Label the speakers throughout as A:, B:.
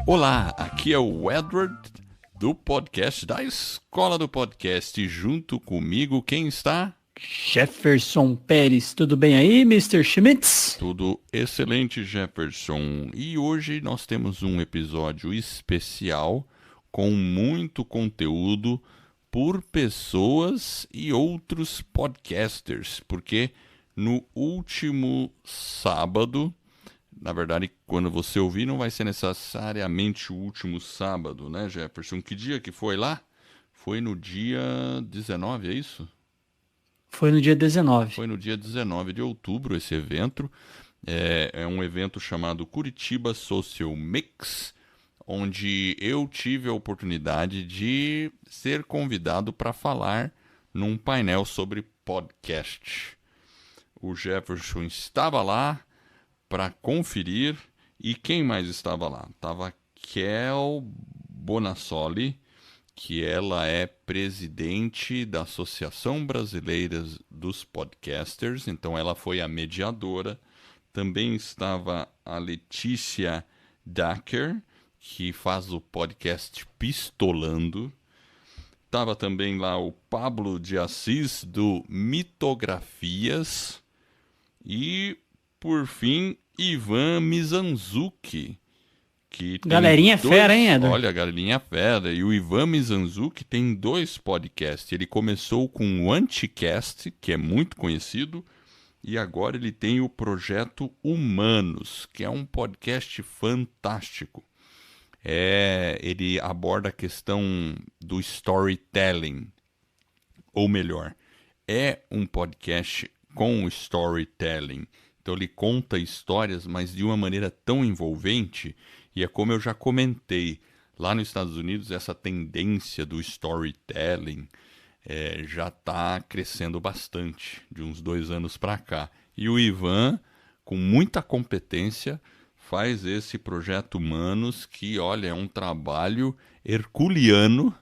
A: Olá, aqui é o Edward do podcast da Escola do Podcast. E junto comigo, quem está?
B: Jefferson Pérez, tudo bem aí, Mr. Schmitz?
A: Tudo excelente, Jefferson. E hoje nós temos um episódio especial com muito conteúdo por pessoas e outros podcasters, porque no último sábado, na verdade, quando você ouvir, não vai ser necessariamente o último sábado, né, Jefferson? Que dia que foi lá? Foi no dia 19, é isso?
B: Foi no dia 19.
A: Foi no dia 19 de outubro esse evento. É um evento chamado Curitiba Social Mix, onde eu tive a oportunidade de ser convidado para falar num painel sobre podcast. O Jefferson estava lá para conferir. E quem mais estava lá? Estava Kel Bonassoli, que ela é presidente da Associação Brasileira dos Podcasters, então ela foi a mediadora. Também estava a Letícia Dacker, que faz o podcast Pistolando. Estava também lá o Pablo de Assis, do Mitografias. E, por fim, Ivan Mizanzuki.
B: Galerinha fera, hein, Edward?
A: Olha, galerinha fera. E o Ivan Mizanzuki tem 2 podcasts. Ele começou com o Anticast, que é muito conhecido, e agora ele tem o Projeto Humanos, que é um podcast fantástico. Ele aborda a questão do storytelling, ou melhor, é um podcast com storytelling. Então ele conta histórias, mas de uma maneira tão envolvente. E é como eu já comentei, lá nos Estados Unidos essa tendência do storytelling já está crescendo bastante, de uns 2 anos para cá. E o Ivan, com muita competência, faz esse Projeto Humanos, que, olha, é um trabalho herculeano.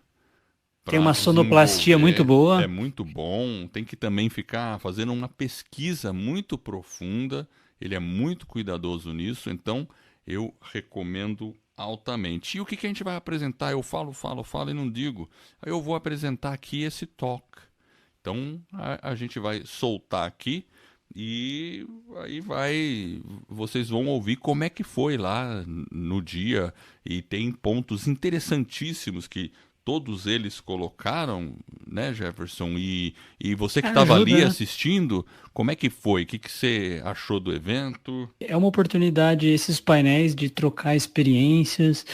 B: Tem uma sonoplastia muito boa.
A: É muito bom. Tem que também ficar fazendo uma pesquisa muito profunda. Ele é muito cuidadoso nisso, então eu recomendo altamente. E o que a gente vai apresentar? Eu falo e não digo. Aí eu vou apresentar aqui esse talk. Então a gente vai soltar aqui e aí vocês vão ouvir como é que foi lá no dia. E tem pontos interessantíssimos que todos eles colocaram, né, Jefferson? E você que estava ali assistindo, como é que foi? O que você achou do evento?
B: É uma oportunidade, esses painéis, de trocar experiências,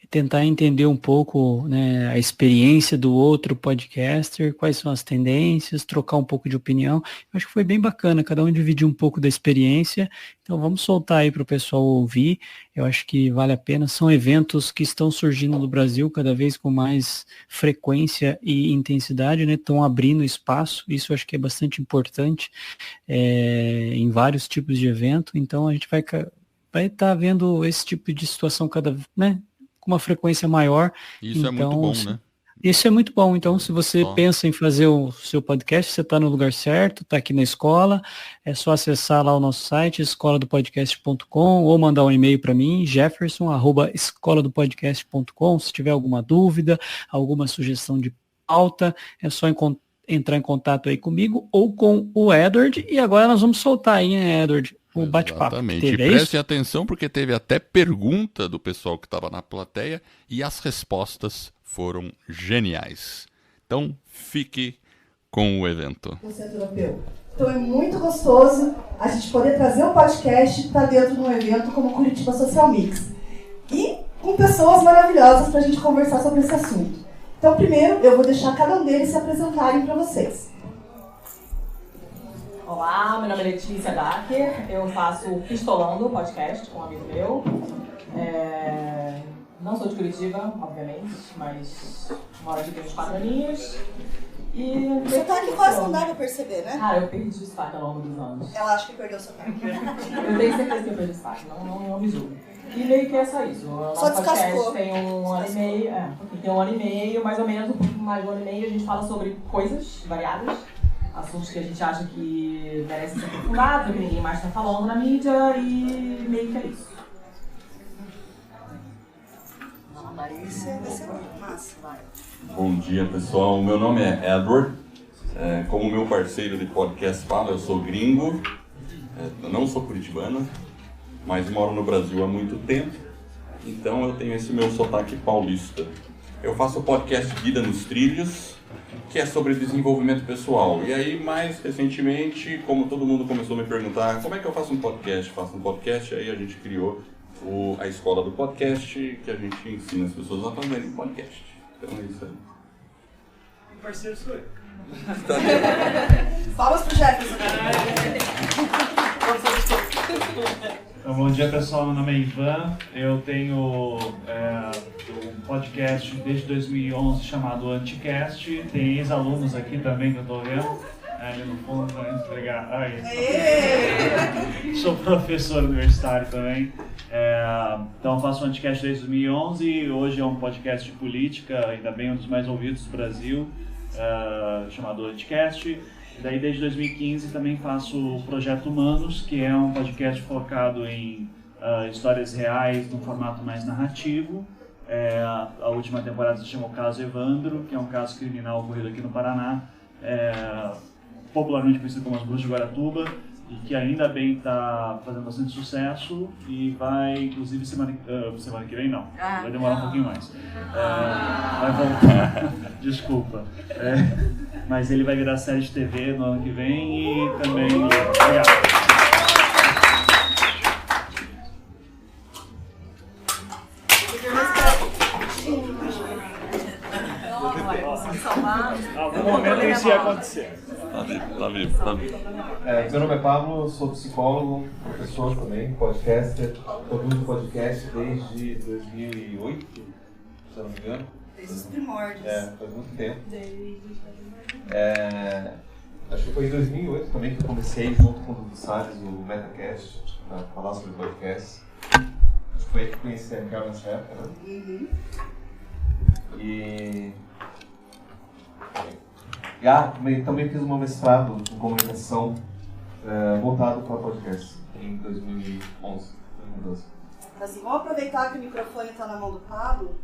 B: tentar entender um pouco, né, a experiência do outro podcaster, quais são as tendências, trocar um pouco de opinião. Eu acho que foi bem bacana, cada um dividir um pouco da experiência. Então vamos soltar aí para o pessoal ouvir. Eu acho que vale a pena. São eventos que estão surgindo no Brasil cada vez com mais frequência e intensidade, né? Estão abrindo espaço. Isso eu acho que é bastante importante em vários tipos de evento. Então a gente vai estar vendo esse tipo de situação né, com uma frequência maior.
A: Isso
B: então,
A: é muito bom, né?
B: Isso é muito bom. Então, se você pensa em fazer o seu podcast, você está no lugar certo, está aqui na escola, é só acessar lá o nosso site, escoladopodcast.com, ou mandar um e-mail para mim, jefferson@escoladopodcast.com. Se tiver alguma dúvida, alguma sugestão de pauta, é só entrar em contato aí comigo ou com o Edward. E agora nós vamos soltar aí, né, Edward, o bate-papo.
A: Exatamente. E preste atenção, porque teve até pergunta do pessoal que estava na plateia e as respostas foram geniais. Então, fique com o evento.
C: O Centro Europeu. Então é muito gostoso a gente poder trazer um podcast para dentro de um evento como o Curitiba Social Mix. E com pessoas maravilhosas para a gente conversar sobre esse assunto. Então, primeiro, eu vou deixar cada um deles se apresentarem para vocês.
D: Olá, meu nome é Letícia Dacker, eu faço Pistolando, podcast com um amigo meu. Não sou de Curitiba, obviamente, mas moro aqui tem uns 4 aninhos. E
C: o sotaque quase não dá pra perceber, né?
D: Ah, eu perdi o sotaque ao longo dos anos.
C: Ela acha que perdeu o sotaque.
D: Eu tenho certeza que eu perdi o sotaque, não me julgo. E meio que é só isso. O nosso podcast tem 1 ano e meio, tem 1 ano e meio, mais ou menos, um pouco mais de 1 ano e meio, a gente fala sobre coisas variadas. Assuntos que a gente acha que merecem ser aprofundados, que ninguém mais está falando na mídia, e meio que é isso.
C: Larissa, vai ser massa. Vai.
A: Bom dia, pessoal. Meu nome é Edward. Como meu parceiro de podcast fala, eu sou gringo. Eu não sou curitibano, mas moro no Brasil há muito tempo. Então eu tenho esse meu sotaque paulista. Eu faço o podcast Vida nos Trilhos, que é sobre desenvolvimento pessoal. E aí, mais recentemente, como todo mundo começou a me perguntar como é que eu faço um podcast? Aí a gente criou a escola do podcast, que a gente ensina as pessoas a fazerem podcast. Então é isso aí.
E: O parceiro sou eu.
C: Palmas pro Jefferson.
E: Então, bom dia, pessoal. Meu nome é Ivan. Eu tenho um podcast desde 2011 chamado Anticast. Tem ex-alunos aqui também que eu estou vendo. Ali no fundo, né? Obrigado. Sou professor universitário também. Então faço o Anticast desde 2011. Hoje é um podcast de política, ainda bem um dos mais ouvidos do Brasil, chamado Anticast. E daí desde 2015 também faço o Projeto Humanos, que é um podcast focado em histórias reais num formato mais narrativo. A última temporada se chama O Caso Evandro, que é um caso criminal ocorrido aqui no Paraná, popularmente conhecido como As Bruxas de Guaratuba, e que ainda bem está fazendo bastante sucesso e vai, inclusive, semana que vem não, vai demorar um pouquinho mais. Vai voltar, desculpa. Mas ele vai virar série de TV no ano que vem e também... Obrigado. No momento isso ia acontecer.
A: Tá vivo.
F: Meu nome é Pablo, sou psicólogo, professor também, podcaster. Produzo podcast desde 2008, se eu não me engano.
C: Desde os primórdios.
F: Faz muito tempo. Acho que foi em 2008 também que eu comecei, junto com o Dudu Salles, o Metacast, para falar sobre podcast. Acho que foi aí que conheci a Carla nessa época, né?
C: Uhum.
F: E também fiz um mestrado em comunicação voltado para podcast em 2011, 2012.
C: Assim, vamos aproveitar que o microfone está na mão do Pablo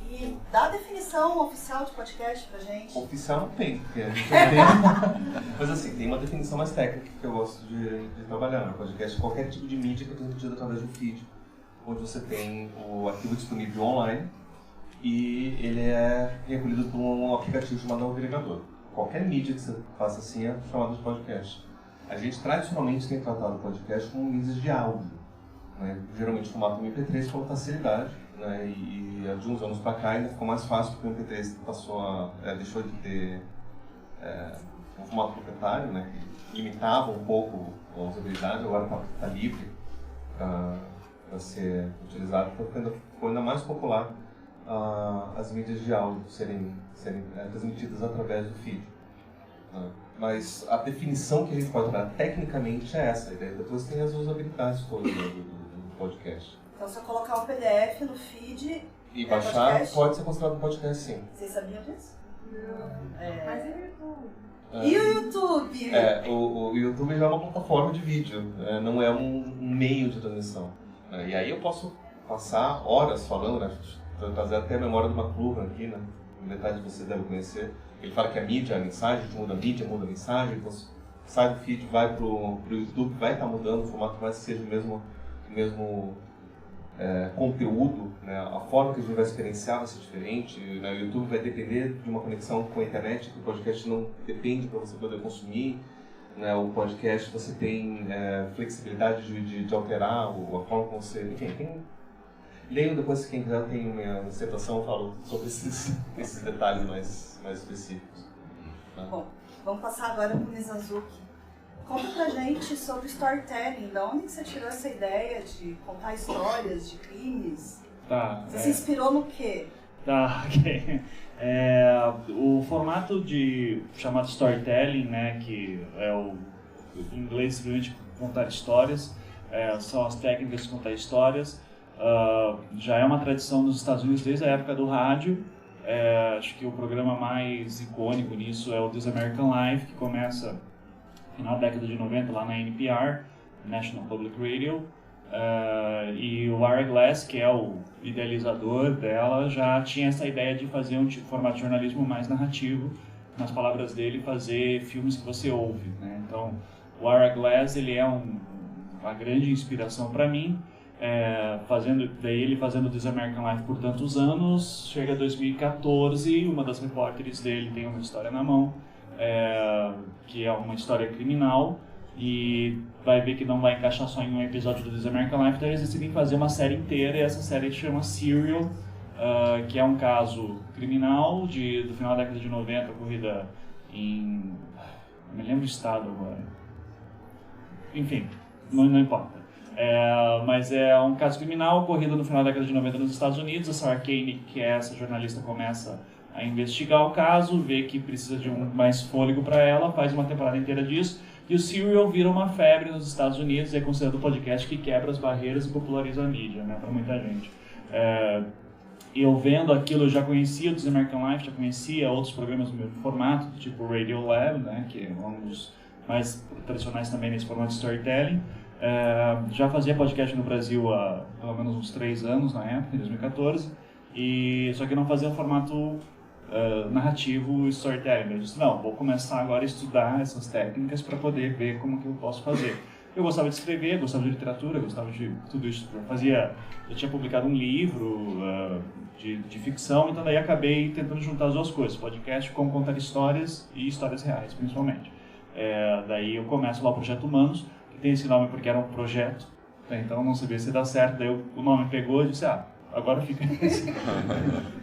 C: e dar a definição oficial de podcast pra gente.
F: Oficial não tem, porque a gente não tem. Mas assim, tem uma definição mais técnica que eu gosto de trabalhar. No podcast é qualquer tipo de mídia que é transmitida através de um feed, onde você tem o arquivo disponível online e ele é recolhido por um aplicativo chamado agregador. Qualquer mídia que você faça assim é chamada de podcast. A gente tradicionalmente tem tratado o podcast como mídias de áudio, né? Geralmente em formato MP3 com facilidade, né? E de uns anos para cá ainda ficou mais fácil porque o MP3 deixou de ter um formato proprietário, né? Que limitava um pouco a usabilidade, agora está livre para ser utilizado, ficou ainda mais popular as mídias de áudio serem transmitidas através do feed. Mas a definição que a gente pode dar tecnicamente é essa, e daí depois tem as usabilidades todas do podcast.
C: Então, se eu colocar um PDF no feed
F: e baixar, podcast, pode ser considerado um podcast, sim.
C: Vocês sabiam disso?
G: Não. Mas e o YouTube?
C: E o YouTube?
F: O YouTube já é uma plataforma de vídeo, não é um meio de transmissão. E aí eu posso passar horas falando, né? Trazer até a memória do McLuhan aqui, né? Metade de vocês devem conhecer. Ele fala que a mídia é a mensagem, a gente muda a mídia, muda a mensagem, então sai do feed, vai pro YouTube, vai estar mudando o formato, vai que seja o mesmo conteúdo, né? A forma que a gente vai experienciar vai ser diferente, né? O YouTube vai depender de uma conexão com a internet, que o podcast não depende para você poder consumir, né? O podcast você tem flexibilidade de alterar a forma como você... Enfim, leio depois, se quem quiser tem minha dissertação, eu falo sobre esses detalhes mais específicos. Né?
C: Bom, vamos passar agora para o Mizanzuki. Conta pra gente sobre storytelling. Da onde que você tirou essa ideia de contar histórias de crimes? Você se inspirou no quê?
E: Ok. O formato chamado storytelling, né, que é em inglês simplesmente contar histórias, são as técnicas de contar histórias. Já é uma tradição nos Estados Unidos desde a época do rádio. Acho que o programa mais icônico nisso é o This American Life, que começa no final da década de 90 lá na NPR, National Public Radio. E o Ira Glass, que é o idealizador dela, já tinha essa ideia de fazer um formato de jornalismo mais narrativo, nas palavras dele, fazer filmes que você ouve, né? Então, o Ira Glass, ele é uma grande inspiração para mim. Ele fazendo This American Life por tantos anos, chega 2014, uma das repórteres dele tem uma história na mão, que é uma história criminal, e vai ver que não vai encaixar só em um episódio do This American Life, então eles decidem fazer uma série inteira, e essa série se chama Serial, que é um caso criminal do final da década de 90, ocorrida em... não me lembro o estado agora. Enfim, não importa. Mas é um caso criminal ocorrido no final da década de 90 nos Estados Unidos. A Sarah Koenig, que é essa jornalista, começa a investigar o caso, vê que precisa de mais fôlego para ela, faz uma temporada inteira disso, e o Serial vira uma febre nos Estados Unidos e é considerado o podcast que quebra as barreiras e populariza a mídia, né, para muita gente. Eu vendo aquilo, eu já conhecia o This American Life, já conhecia outros programas no meu formato, tipo o Radio Lab, né, que é um dos mais tradicionais também nesse formato de storytelling. Já fazia podcast no Brasil há pelo menos uns 3 anos na época, em 2014, só que não fazia um formato narrativo storytelling. Eu disse, não, vou começar agora a estudar essas técnicas para poder ver como que eu posso fazer. Eu gostava de escrever, gostava de literatura, gostava de tudo isso. Eu tinha publicado um livro de ficção, então daí acabei tentando juntar as duas coisas, podcast com contar histórias e histórias reais, principalmente. Daí eu começo lá o Projeto Humanos, tem esse nome porque era um projeto, né? Então não sabia se dá certo, daí o nome pegou e disse, agora fica esse.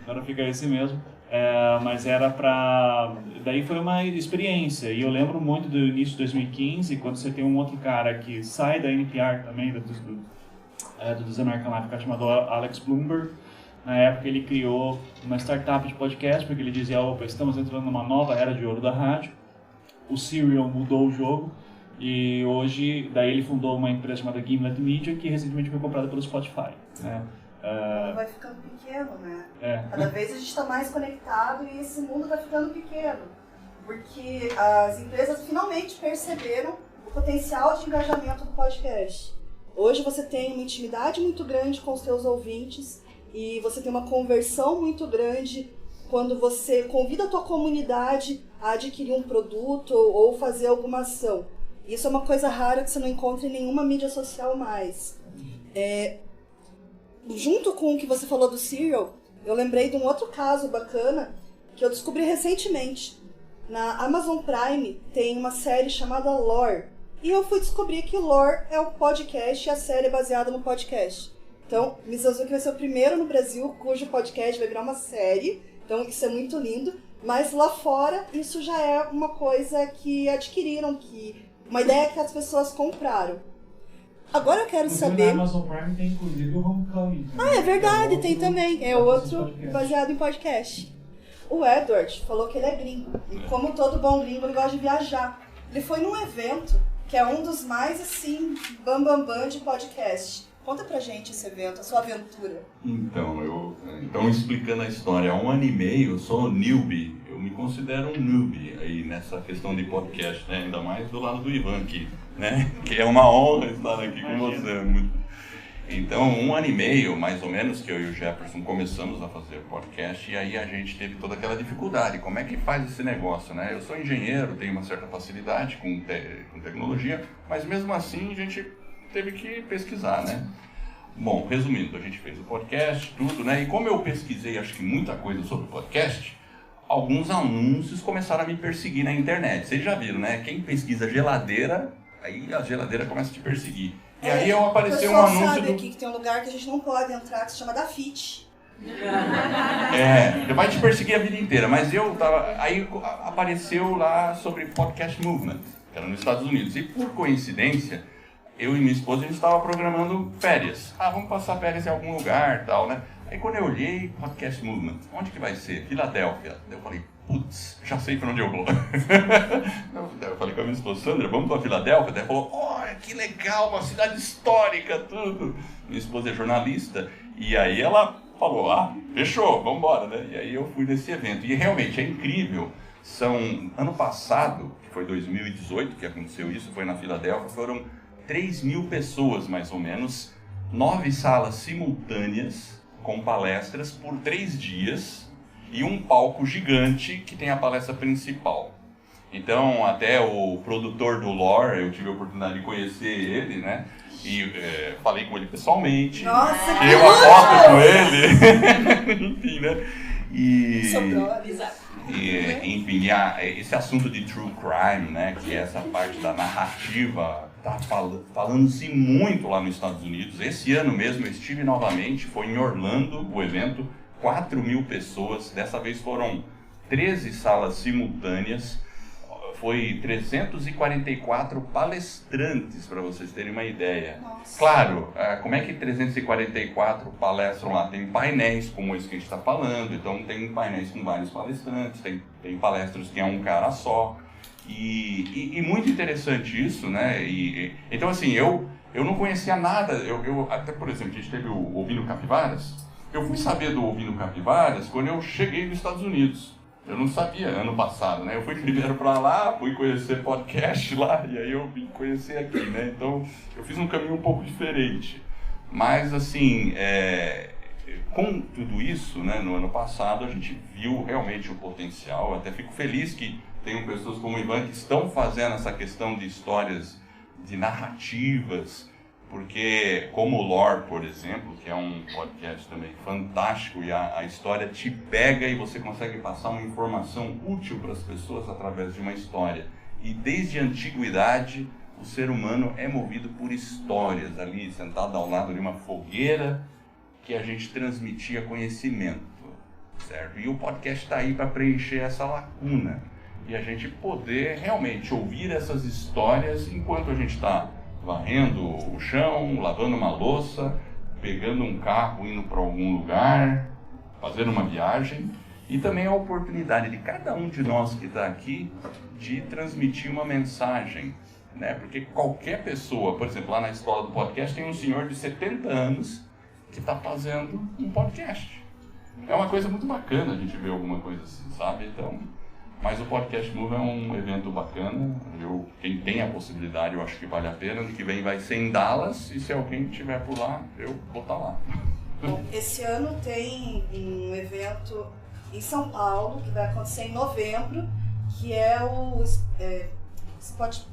E: Agora fica esse mesmo. Mas era pra... Daí foi uma experiência, e eu lembro muito do início de 2015, quando você tem um outro cara que sai da NPR também, do This American Life, chamado Alex Bloomberg. Na época ele criou uma startup de podcast, porque ele dizia, opa, estamos entrando numa nova era de ouro da rádio. O Serial mudou o jogo. E hoje, daí ele fundou uma empresa chamada Gimlet Media, que recentemente foi comprada pelo Spotify, né?
C: Vai ficando pequeno, né? Cada vez a gente está mais conectado e esse mundo está ficando pequeno. Porque as empresas finalmente perceberam o potencial de engajamento do podcast. Hoje você tem uma intimidade muito grande com os seus ouvintes e você tem uma conversão muito grande quando você convida a tua comunidade a adquirir um produto ou fazer alguma ação. Isso é uma coisa rara que você não encontra em nenhuma mídia social mais. Junto com o que você falou do Serial, eu lembrei de um outro caso bacana que eu descobri recentemente. Na Amazon Prime tem uma série chamada Lore. E eu fui descobrir que Lore é um podcast e a série é baseada no podcast. Então, Mizanzuki vai ser o primeiro no Brasil cujo podcast vai virar uma série. Então, isso é muito lindo. Mas lá fora, isso já é uma coisa que adquiriram, uma ideia que as pessoas compraram. Agora eu quero saber...
E: Na Amazon Prime tem inclusive o Homecoming.
C: É verdade, tem também. É outro baseado em podcast. O Edward falou que ele é gringo. E como todo bom gringo, ele gosta de viajar. Ele foi num evento que é um dos mais, assim, bam de podcast. Conta pra gente esse evento, a sua aventura.
A: Então explicando a história, há 1 ano e meio eu sou newbie. Eu me considero um newbie aí nessa questão de podcast, né? Ainda mais do lado do Ivan aqui, né? Que é uma honra estar aqui com você. Então, 1 ano e meio, mais ou menos, que eu e o Jefferson começamos a fazer podcast, e aí a gente teve toda aquela dificuldade. Como é que faz esse negócio, né? Eu sou engenheiro, tenho uma certa facilidade com tecnologia, mas mesmo assim a gente teve que pesquisar, né? Bom, resumindo, a gente fez o podcast, tudo, né? E como eu pesquisei, acho que muita coisa sobre podcast, alguns anúncios começaram a me perseguir na internet. Vocês já viram, né? Quem pesquisa geladeira, aí a geladeira começa a te perseguir. E aí apareceu um anúncio. O pessoal sabe
C: aqui que tem um lugar que a gente não pode entrar, que se chama Dafit.
A: Vai te perseguir a vida inteira, mas aí apareceu lá sobre Podcast Movement, que era nos Estados Unidos. E por coincidência, eu e minha esposa, a gente estava programando férias. Vamos passar férias em algum lugar e tal, né? Aí quando eu olhei, Podcast Movement, onde que vai ser? Filadélfia. Eu falei, putz, já sei para onde eu vou. Eu falei com a minha esposa, Sandra, vamos para Filadélfia? Ela falou, olha, que legal, uma cidade histórica, tudo. Minha esposa é jornalista, e aí ela falou, fechou, vamos embora, né? E aí eu fui nesse evento, e realmente é incrível. Ano passado, que foi 2018 que aconteceu isso, foi na Filadélfia, foram 3.000 pessoas, mais ou menos, 9 salas simultâneas com palestras por 3 dias e um palco gigante que tem a palestra principal. Então, até o produtor do Lore, eu tive a oportunidade de conhecer ele, né? E falei com ele pessoalmente.
C: Nossa,
A: tirei uma foto com ele. Enfim, né? Enfim, esse assunto de true crime, né? Que é essa parte da narrativa, tá falando-se muito lá nos Estados Unidos. Esse ano mesmo eu estive novamente, foi em Orlando o evento, 4.000 pessoas. Dessa vez foram 13 salas simultâneas. Foi 344 palestrantes, para vocês terem uma ideia. Nossa. Claro, como é que 344 palestram lá? Tem painéis como esse que a gente está falando, então tem painéis com vários palestrantes, tem palestras que é um cara só. E muito interessante isso, né? Então, assim, eu não conhecia nada. Até, por exemplo, a gente teve o Ouvindo Capivaras. Eu fui saber do Ouvindo Capivaras quando eu cheguei nos Estados Unidos. Eu não sabia, ano passado, né? Eu fui primeiro para lá, fui conhecer podcast lá, e aí eu vim conhecer aqui, né? Então, eu fiz um caminho um pouco diferente. Mas, assim, com tudo isso, né, no ano passado, a gente viu realmente o potencial. Eu até fico feliz que tenham pessoas como o Ivan que estão fazendo essa questão de histórias, de narrativas, porque como o Lore, por exemplo, que é um podcast também fantástico, e a história te pega e você consegue passar uma informação útil para as pessoas através de uma história. E desde a antiguidade, o ser humano é movido por histórias, ali sentado ao lado de uma fogueira que a gente transmitia conhecimento, certo? E o podcast está aí para preencher essa lacuna e a gente poder realmente ouvir essas histórias enquanto a gente está varrendo o chão, lavando uma louça, pegando um carro, indo para algum lugar, fazendo uma viagem. E também a oportunidade de cada um de nós que está aqui de transmitir uma mensagem, né? Porque qualquer pessoa, por exemplo, lá na escola do podcast tem um senhor de 70 anos que está fazendo um podcast. É uma coisa muito bacana a gente ver alguma coisa assim, sabe? Então, mas o Podcast Move é um evento bacana. Quem tem a possibilidade, eu acho que vale a pena. Ano que vem vai ser em Dallas, e se alguém estiver por lá, eu vou estar lá.
C: Bom, esse ano tem um evento em São Paulo, que vai acontecer em novembro, que é o Spotify.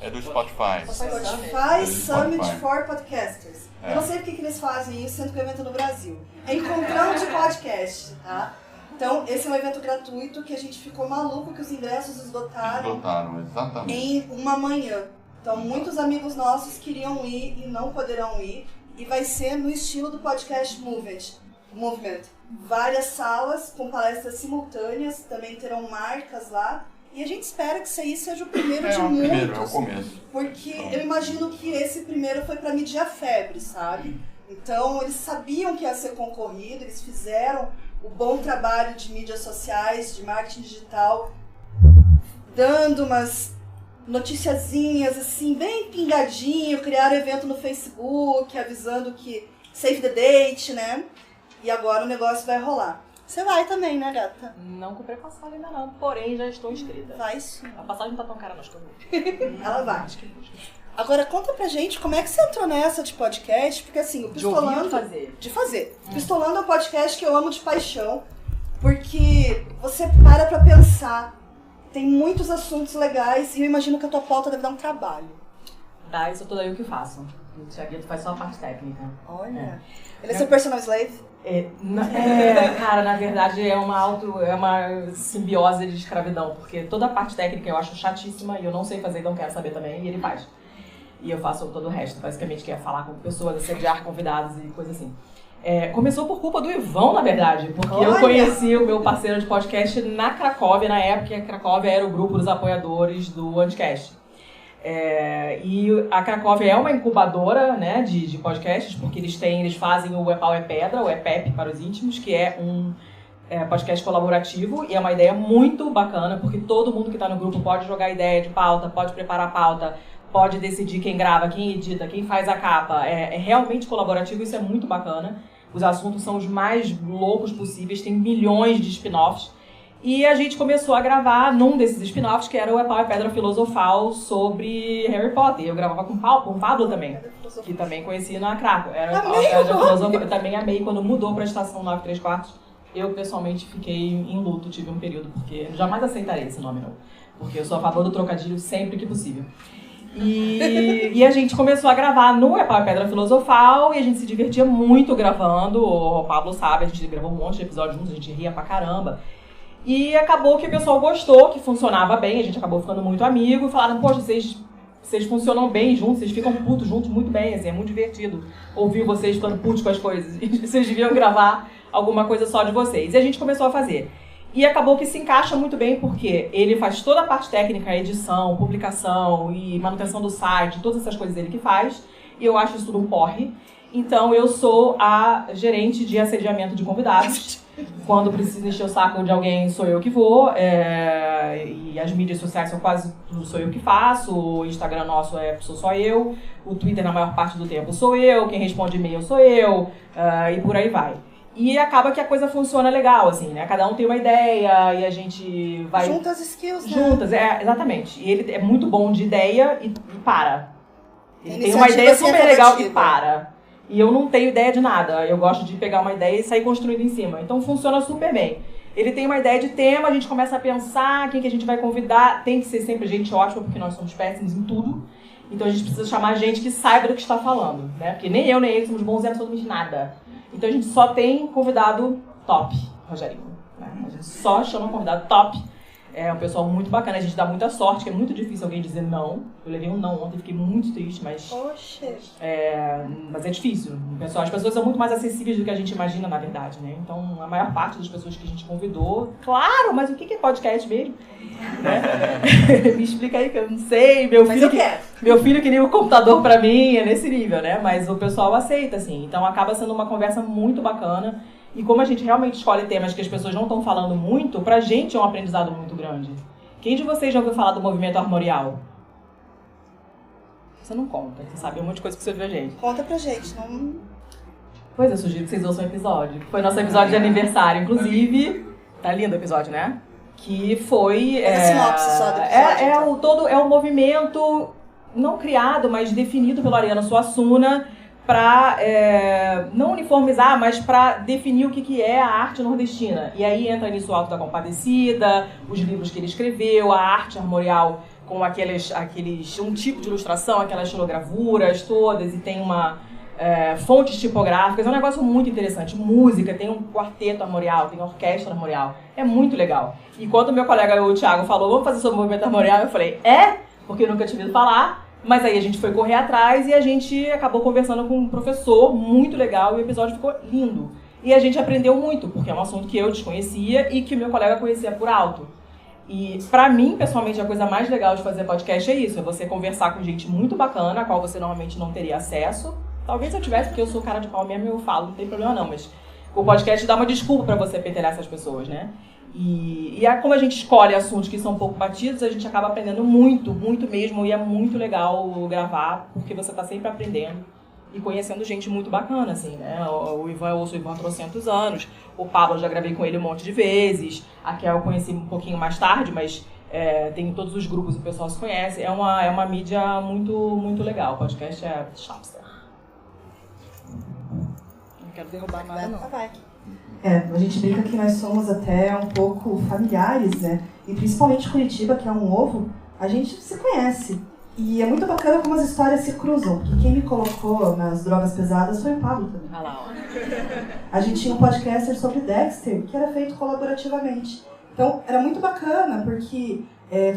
A: É do Spotify.
C: Spotify Summit for Podcasters. Eu não sei porque que eles fazem isso, sendo que o evento é no Brasil. É encontrão de podcast, tá? Então, esse é um evento gratuito que a gente ficou maluco que os ingressos esgotaram.
A: Esgotaram, exatamente.
C: Em uma manhã. Então, muitos amigos nossos queriam ir e não poderão ir. E vai ser no estilo do Podcast Movement. Várias salas com palestras simultâneas, também terão marcas lá. E a gente espera que isso aí seja o primeiro de muitos.
A: Primeiro, é o começo.
C: Porque eu imagino que esse primeiro foi para medir a febre, sabe? Então, eles sabiam que ia ser concorrido, eles fizeram o bom trabalho de mídias sociais, de marketing digital, dando umas noticiazinhas assim, bem pingadinho, criaram evento no Facebook, avisando que save the date, né? E agora o negócio vai rolar. Você vai também, né, gata?
D: Não comprei passagem ainda não, porém já estou inscrita.
C: Vai sim.
D: A passagem não tá tão cara nas coisas.
C: Ela vai. Agora conta pra gente como é que você entrou nessa de podcast, porque assim, o Pistolando... De fazer. Pistolando é um podcast que eu amo de paixão, porque você para pra pensar, tem muitos assuntos legais e eu imagino que a tua pauta deve dar um trabalho.
D: Tá, isso tudo aí o que faço. O Thiaguito faz só a parte técnica.
C: Olha. Ele é seu personal slave?
D: Cara, na verdade é uma simbiose de escravidão, porque toda a parte técnica eu acho chatíssima e eu não sei fazer, então quero saber também, e ele faz. E eu faço todo o resto, basicamente, que é falar com pessoas, assediar convidados e coisa assim. Começou por culpa do Ivão, na verdade, porque eu conheci o meu parceiro de podcast na Cracóvia, na época que a Cracóvia era o grupo dos apoiadores do Anticast. E a Cracóvia é uma incubadora, né, de podcasts, porque eles fazem o Pau é Pedra, o EPEP para os íntimos, que é um podcast colaborativo, e é uma ideia muito bacana, porque todo mundo que está no grupo pode jogar ideia de pauta, pode preparar a pauta, pode decidir quem grava, quem edita, quem faz a capa. É realmente colaborativo, isso é muito bacana. Os assuntos são os mais loucos possíveis, tem milhões de spin-offs. E a gente começou a gravar num desses spin-offs, que era o Pau e Pedra Filosofal sobre Harry Potter. Eu gravava com o Pablo também, que também conheci na Craco. Era o Pau e Pedra Filosofal. Eu também amei quando mudou pra Estação 9 3/4. Eu, pessoalmente, fiquei em luto, tive um período, porque jamais aceitarei esse nome, não. Porque eu sou a favor do trocadilho sempre que possível. E a gente começou a gravar no Pau e Pedra Filosofal e a gente se divertia muito gravando. O Pablo sabe, a gente gravou um monte de episódios juntos, a gente ria pra caramba. E acabou que o pessoal gostou, que funcionava bem, a gente acabou ficando muito amigo. E falaram, poxa, vocês funcionam bem juntos, vocês ficam putos juntos muito bem, assim, é muito divertido ouvir vocês ficando putos com as coisas. E vocês deviam gravar alguma coisa só de vocês. E a gente começou a fazer. E acabou que se encaixa muito bem, porque ele faz toda a parte técnica, edição, publicação e manutenção do site, todas essas coisas ele que faz. E eu acho isso tudo um porre. Então eu sou a gerente de assediamento de convidados. Quando precisa encher o saco de alguém, sou eu que vou. E as mídias sociais são quase tudo sou eu que faço. O Instagram nosso sou só eu. O Twitter, na maior parte do tempo, sou eu. Quem responde e-mail sou eu. E por aí vai. E acaba que a coisa funciona legal, assim, né? Cada um tem uma ideia e a gente vai...
C: Juntas skills, né?
D: Juntas, exatamente. E ele é muito bom de ideia e para. Ele tem uma ideia super legal e para. E eu não tenho ideia de nada. Eu gosto de pegar uma ideia e sair construindo em cima. Então funciona super bem. Ele tem uma ideia de tema, a gente começa a pensar quem que a gente vai convidar. Tem que ser sempre gente ótima, porque nós somos péssimos em tudo. Então a gente precisa chamar gente que saiba do que está falando, né? Porque nem eu nem ele somos bons em absolutamente nada. Então a gente só tem convidado top, Rogerinho. Né? A gente só chama convidado top. É um pessoal muito bacana, a gente dá muita sorte, que é muito difícil alguém dizer não. Eu levei um não ontem, fiquei muito triste, mas...
C: Poxa!
D: Mas é difícil. As pessoas são muito mais acessíveis do que a gente imagina, na verdade, né? Então, a maior parte das pessoas que a gente convidou... Claro, mas o que é podcast mesmo? Me explica aí, que eu não sei. Meu filho que liga o computador pra mim, é nesse nível, né? Mas o pessoal aceita, assim. Então, acaba sendo uma conversa muito bacana. E como a gente realmente escolhe temas que as pessoas não estão falando muito, pra gente é um aprendizado muito grande. Quem de vocês já ouviu falar do movimento armorial? Você não conta, você sabe um monte de coisa que você ouviu a gente.
C: Conta pra gente, não...
D: Pois eu sugiro que vocês ouçam o episódio. Foi nosso episódio de aniversário, inclusive. Tá lindo o episódio, né? Que foi...
C: sinopse só do episódio.
D: É um movimento não criado, mas definido pelo Ariano Suassuna, para não uniformizar, mas para definir o que é a arte nordestina. E aí entra nisso o Alto da Compadecida, os livros que ele escreveu, a arte armorial com um tipo de ilustração, aquelas xilogravuras todas, e tem fontes tipográficas. É um negócio muito interessante. Música, tem um quarteto armorial, tem orquestra armorial. É muito legal. E quando o meu colega, o Thiago, falou, vamos fazer sobre o movimento armorial, eu falei, porque eu nunca tinha ouvido falar. Mas aí a gente foi correr atrás e a gente acabou conversando com um professor muito legal e o episódio ficou lindo. E a gente aprendeu muito, porque é um assunto que eu desconhecia e que o meu colega conhecia por alto. E pra mim, pessoalmente, a coisa mais legal de fazer podcast é isso, é você conversar com gente muito bacana, a qual você normalmente não teria acesso. Talvez eu tivesse, porque eu sou cara de pau mesmo e eu falo, não tem problema não, mas o podcast dá uma desculpa pra você pentelhar essas pessoas, né? E como a gente escolhe assuntos que são um pouco batidos, a gente acaba aprendendo muito, muito mesmo, e é muito legal gravar, porque você tá sempre aprendendo e conhecendo gente muito bacana, assim, né? O Ivan, eu ouço o Ivan há 300 anos, o Pablo eu já gravei com ele um monte de vezes, a Kel eu conheci um pouquinho mais tarde, mas tem todos os grupos, o pessoal se conhece, é uma mídia muito, muito legal, o podcast é Chapster. Não quero derrubar nada, não.
C: A gente brinca que nós somos até um pouco familiares, né? E principalmente Curitiba, que é um ovo, a gente se conhece. E é muito bacana como as histórias se cruzam, porque quem me colocou nas drogas pesadas foi o Pablo também.
D: Ah lá, ó.
C: A gente tinha um podcaster sobre Dexter, que era feito colaborativamente. Então, era muito bacana, porque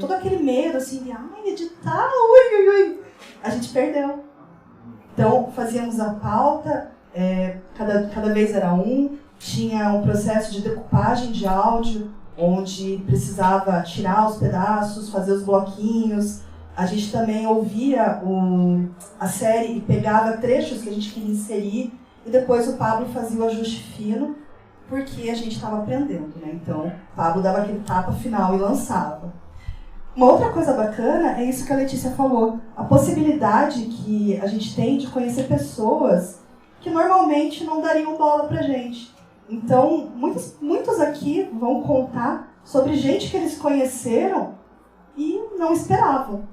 C: todo aquele medo, assim, de editar, a gente perdeu. Então, fazíamos a pauta, cada vez era tinha um processo de decupagem de áudio, onde precisava tirar os pedaços, fazer os bloquinhos. A gente também ouvia a série e pegava trechos que a gente queria inserir, e depois o Pablo fazia o ajuste fino, porque a gente estava aprendendo, né? Então, o Pablo dava aquele tapa final e lançava. Uma outra coisa bacana é isso que a Letícia falou, a possibilidade que a gente tem de conhecer pessoas que normalmente não dariam bola pra gente. Então, muitos aqui vão contar sobre gente que eles conheceram e não esperavam.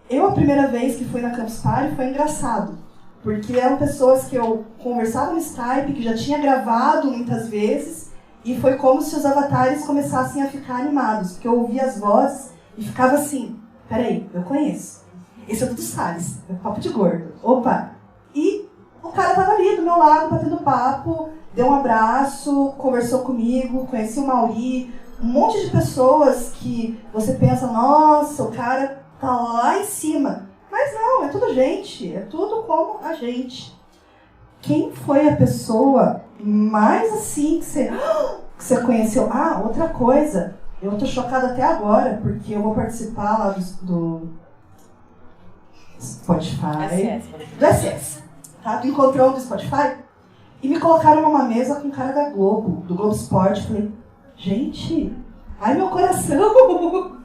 C: A primeira vez que fui na Campus Party foi engraçado, porque eram pessoas que eu conversava no Skype, que já tinha gravado muitas vezes, e foi como se os avatares começassem a ficar animados, porque eu ouvia as vozes e ficava assim, peraí, eu conheço. Esse é o Dudu Salles, é papo de gordo. Opa! E o cara tava ali do meu lado, batendo papo, deu um abraço, conversou comigo, conheci o Mauri, um monte de pessoas que você pensa, nossa, o cara tá lá em cima. Mas não, é tudo gente, é tudo como a gente. Quem foi a pessoa mais assim que você conheceu? Ah, outra coisa, eu tô chocada até agora, porque eu vou participar lá do Spotify, do SS, tá? Do encontrão do Spotify, e me colocaram numa mesa com um cara da Globo, do Globo Esporte. Falei, gente, ai meu coração!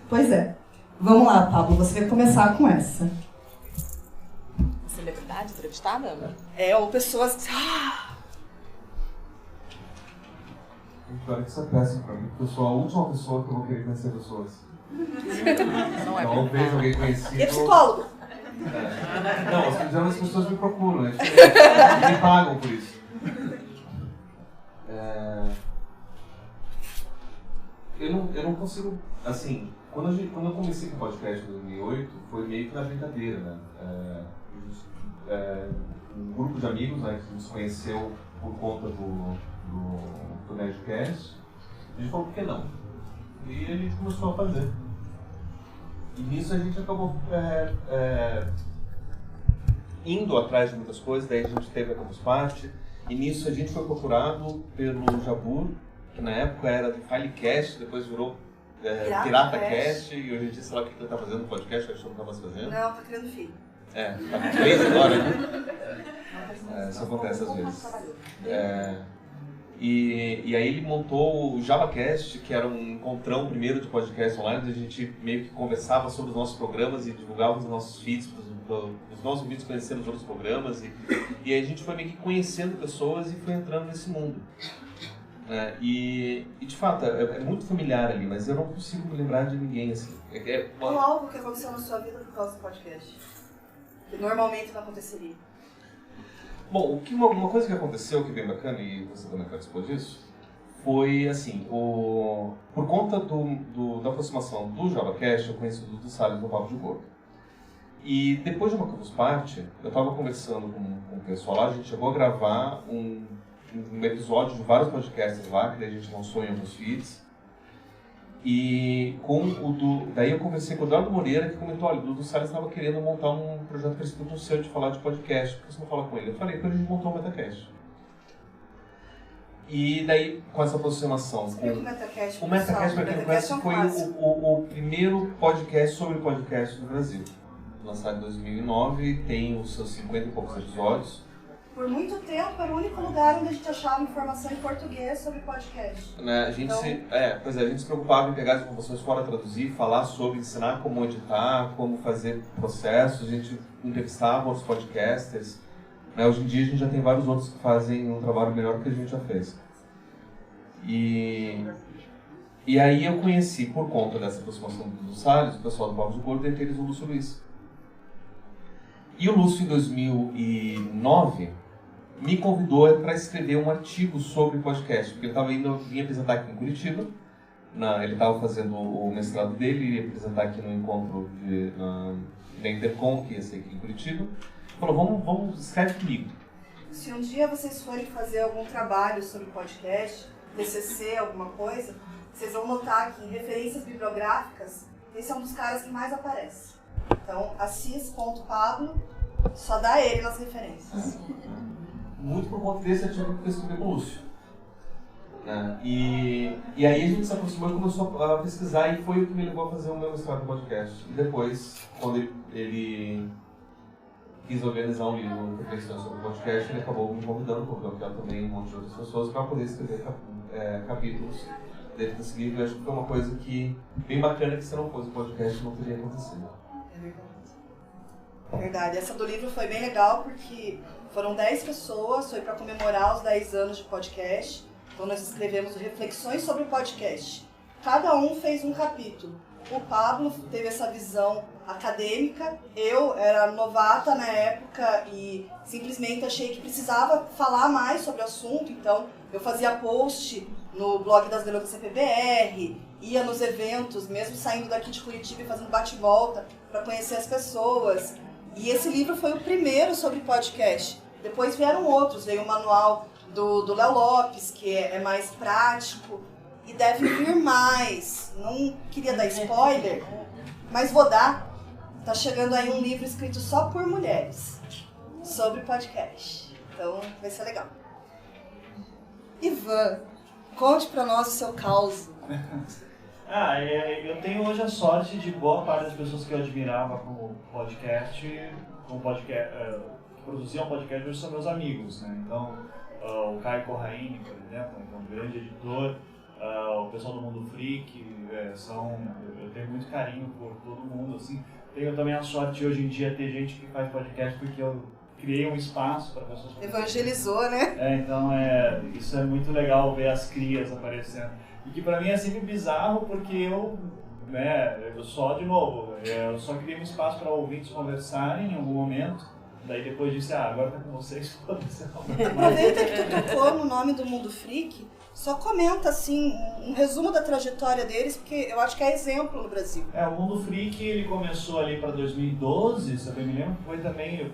C: Pois é. Vamos lá, Pablo, você vai começar com essa.
D: Celebridade entrevistada?
C: Ou pessoas que...
F: Claro que isso é péssimo pra mim, porque eu sou a última pessoa que eu vou querer conhecer pessoas.
D: Não é
F: então eu vejo alguém conhecido...
C: E psicólogo?
F: Não, geralmente as pessoas me procuram, né? Me pagam por isso. Eu não consigo, assim, quando eu comecei com o podcast em 2008, foi meio que na brincadeira, né? Um grupo de amigos, né, que nos conheceu por conta do Nerdcast, a gente falou, por que não? E a gente começou a fazer. E nisso a gente acabou indo atrás de muitas coisas, daí a gente teve a Campus Party, e nisso a gente foi procurado pelo Jabur, que na época era do Filecast, depois virou PirataCast, e hoje em dia sei lá o que ele está fazendo no podcast, acho que não está mais fazendo.
C: Não, tá criando filho.
F: Tá com 3 agora, né? Isso acontece às vezes. E aí ele montou o JavaCast, que era um encontrão primeiro de podcast online, onde a gente meio que conversava sobre os nossos programas e divulgava os nossos feeds, os nossos vídeos conhecendo os outros programas. E aí a gente foi meio que conhecendo pessoas e foi entrando nesse mundo. E de fato, é muito familiar ali, mas eu não consigo me lembrar de ninguém assim.
C: Ou algo que aconteceu na sua vida por causa do podcast, que normalmente não aconteceria.
F: Bom, uma coisa que aconteceu que é bem bacana, e você também participou disso, foi assim, por conta da aproximação do JavaCast, eu conheci o Dudu Salles no Papo de Gordo. E depois de uma Campus Party, eu estava conversando com o pessoal lá, a gente chegou a gravar um episódio de vários podcasts lá, que a gente lançou em alguns feeds. E daí eu conversei com o Eduardo Moreira, que comentou, olha, o Dudu Salles estava querendo montar um projeto parecido com o seu de falar de podcast, por que você não fala com ele? Eu falei, quando a gente montou o MetaCast. E daí, com essa aproximação...
C: Explica o MetaCast,
F: o MetaCast, para quem não conhece, foi o primeiro podcast sobre podcast do Brasil. Lançado em 2009, tem os seus 50 e poucos episódios.
C: Por muito tempo era o único lugar onde a gente achava informação em português sobre podcast.
F: A gente se preocupava em pegar as informações fora, traduzir, falar sobre, ensinar como editar, como fazer processos, a gente entrevistava outros podcasters. Hoje em dia a gente já tem vários outros que fazem um trabalho melhor do que a gente já fez. E aí eu conheci, por conta dessa aproximação do Salles, o pessoal do Papo de Gordo, entre eles o Lúcio Luiz. E o Lúcio, em 2009, me convidou para escrever um artigo sobre podcast, porque ele vinha apresentar aqui em Curitiba, ele estava fazendo o mestrado dele, ia apresentar aqui no encontro da Intercom, que ia ser aqui em Curitiba. Falou, vamos, escreve comigo.
C: Se um dia vocês forem fazer algum trabalho sobre podcast, TCC, alguma coisa, vocês vão notar que em referências bibliográficas, esse é um dos caras que mais aparece. Então, assis.pablo, só dá ele nas referências.
F: Muito por conta desse artigo que eu escrevi com o Lúcio. E aí a gente se aproximou e começou a pesquisar, e foi o que me levou a fazer o meu mestrado no podcast. E depois, quando ele quis organizar um livro de reflexões sobre o podcast, ele acabou me convidando, convidou também um monte de outras pessoas para poder escrever capítulos dentro desse livro. Eu acho que foi uma coisa bem bacana, que se não fosse o podcast não teria acontecido.
C: Verdade. Essa do livro foi bem legal porque foram 10 pessoas, foi para comemorar os 10 anos de podcast. Então nós escrevemos reflexões sobre o podcast. Cada um fez um capítulo. O Pablo teve essa visão acadêmica, eu era novata na época e simplesmente achei que precisava falar mais sobre o assunto, então eu fazia post no blog das garotas CPBR, ia nos eventos, mesmo saindo daqui de Curitiba e fazendo bate-volta para conhecer as pessoas. E esse livro foi o primeiro sobre podcast. Depois vieram outros, veio o manual do Léo Lopes, que é mais prático, e deve vir mais. Não queria dar spoiler, mas vou dar. Tá chegando aí um livro escrito só por mulheres, sobre podcast. Então vai ser legal. Ivan, conte pra nós o seu caos.
E: Eu tenho hoje a sorte de boa parte das pessoas que eu admirava como podcast, que produziam podcast, hoje são meus amigos, né? Então, o Caio Corraine, por exemplo, que é um grande editor, o pessoal do Mundo Freak, eu tenho muito carinho por todo mundo, assim. Tenho também a sorte hoje em dia de ter gente que faz podcast porque eu criei um espaço para pessoas...
C: Evangelizou, né?
E: Então isso é muito legal ver as crias aparecendo. E que pra mim é sempre bizarro porque eu só criei um espaço para ouvintes conversarem em algum momento. Daí depois disse, agora tá com vocês.
C: Aproveita que tu tocou no nome do Mundo Freak, só comenta assim, um resumo da trajetória deles, porque eu acho que é exemplo no Brasil.
E: O Mundo Freak, ele começou ali para 2012, se eu bem me lembro,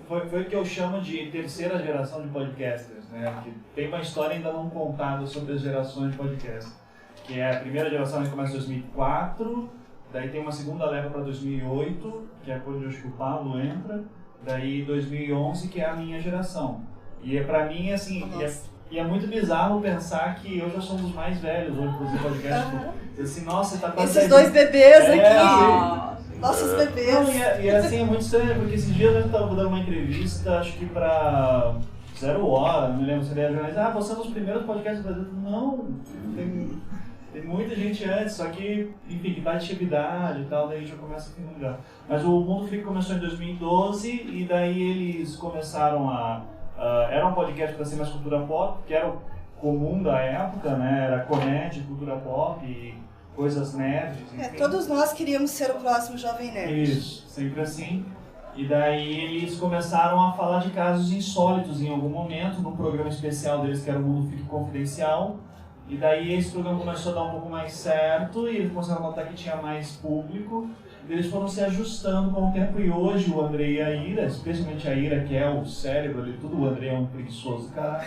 E: foi o que eu chamo de terceira geração de podcasters, né? Que tem uma história ainda não contada sobre as gerações de podcasters. Que é a primeira geração que começa em 2004, daí tem uma segunda leva para 2008, que é quando acho que o Pablo entra, daí 2011, que é a minha geração. E pra mim, assim, e é muito bizarro pensar que eu já sou um dos mais velhos hoje, por exemplo, podcast. Assim, nossa, tá quase...
C: Esses dois bebês aqui, nossos bebês.
E: Não, e assim, é muito estranho, porque esses dias eu estava dando uma entrevista, acho que pra 0 Hora, não me lembro se era jornalista, você é um dos primeiros podcasts do Brasil. Não, tem muita gente antes, só que, enfim, que bate atividade e tal, daí já começa a ficar lugar. Mas o Mundo Freak começou em 2012 e daí eles começaram era um podcast para ser mais cultura pop, que era o comum da época, né? Era comédia, cultura pop e coisas nerds. Enfim.
C: Todos nós queríamos ser o próximo Jovem Nerd.
E: Isso, sempre assim. E daí eles começaram a falar de casos insólitos em algum momento, num programa especial deles que era o Mundo Freak Confidencial. E daí esse programa começou a dar um pouco mais certo e eles começaram a notar que tinha mais público. Eles foram se ajustando com o tempo e hoje o Andrei e a Ira, especialmente a Ira, que é o cérebro ali, tudo, o Andrei é um preguiçoso, cara.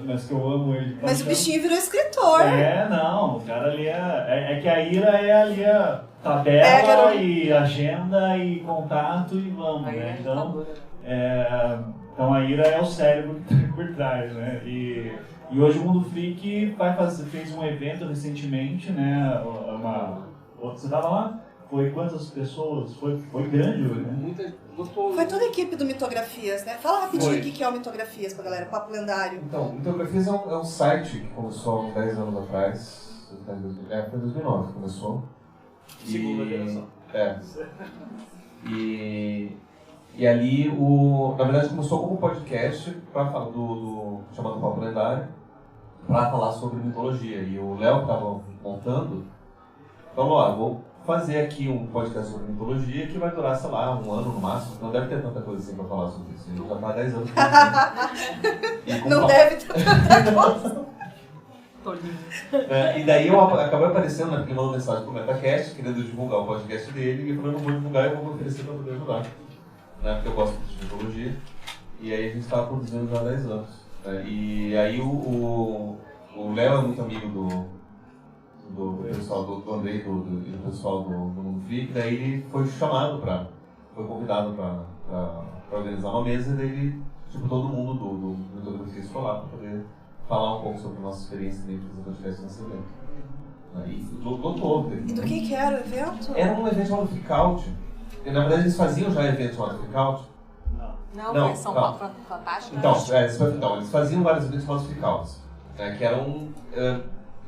E: Mas que eu amo ele.
C: Mas o bichinho virou escritor.
E: Não, o cara ali é que a Ira é ali a tabela e agenda e contato e vamos, né? Então a Ira é o cérebro que está por trás, né? E hoje o Mundo Freak fez um evento recentemente, né? Você estava lá? Foi quantas pessoas? Foi grande hoje, né?
C: Foi toda a equipe do Mitografias, né? Fala rapidinho o que é o Mitografias pra galera, Papo Lendário.
H: Então, Mitografias é um site que começou há 10 anos atrás. Foi em 2009 que começou.
E: Segunda geração.
H: E ali, na verdade, começou como podcast chamado Papo Lendário, para falar sobre mitologia. E o Léo estava montando, falou, vou fazer aqui um podcast sobre mitologia que vai durar, sei lá, 1 ano no máximo. Não deve ter tanta coisa assim para falar sobre isso. Ele já está há 10 anos.
C: Não deve ter tanta coisa.
H: E daí eu acabei aparecendo, né, porque mandou mensagem pro MetaCast, querendo divulgar o podcast dele, e eu falei, não vou divulgar, eu vou me oferecer para poder ajudar. Né, porque eu gosto de mitologia. E aí a gente estava produzindo já há 10 anos. Né, e aí o Léo é muito amigo do pessoal do Andrei e do pessoal do Mundo Freak, daí ele foi convidado para organizar uma mesa, e daí todo mundo do Mitografia foi lá para poder falar um pouco sobre a nossa experiência dentro do podcast nesse evento. E lotou.
C: E do que era o evento?
H: Era um evento chamado Freak Out. E, na verdade eles faziam já eventos chamado Freak Out.
G: Não, São Paulo Fantástico.
H: Então, eles faziam vários eventos chamados Freak Outs, né, que eram...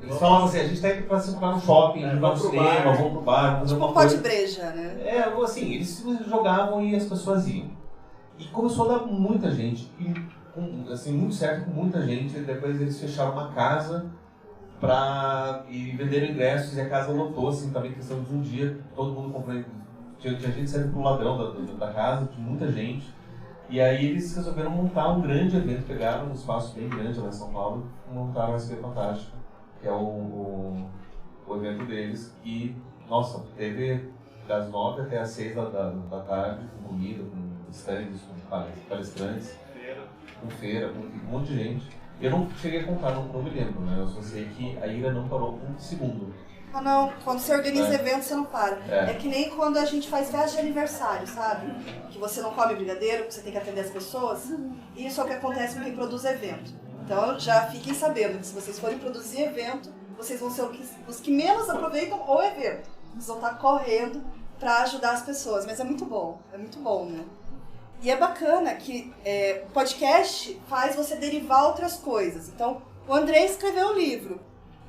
H: eles falavam assim, a gente tá indo pra circular no shopping, vamos no cinema, vamos pro bar, fazer alguma coisa.
C: Tipo um pó de breja, né?
H: Assim, eles jogavam e as pessoas iam. E começou a dar muita gente. E assim, muito certo com muita gente. Depois eles fecharam uma casa e venderam ingressos e a casa lotou, assim, também questão de um dia, todo mundo comprou. Tinha gente saindo pro ladrão da casa, tinha muita gente. E aí eles resolveram montar um grande evento, pegaram um espaço bem grande lá em São Paulo e montaram a SP Fantástica, que é o evento deles. E, nossa, teve das 9 até as 6 da tarde, com comida, com stands, com palestrantes, com feira, com um monte de gente. Eu não cheguei a contar, não me lembro, né? Eu só sei que a ira não parou um segundo.
C: Ah, não. Quando você organiza evento, você não para. É que nem quando a gente faz festa de aniversário, sabe? Que você não come brigadeiro, que você tem que atender as pessoas. Isso é o que acontece com quem produz evento. Então, já fiquem sabendo que se vocês forem produzir evento, vocês vão ser os que menos aproveitam o evento. Vocês vão estar correndo para ajudar as pessoas. Mas é muito bom, né? E é bacana que o podcast faz você derivar outras coisas. Então, o André escreveu um livro.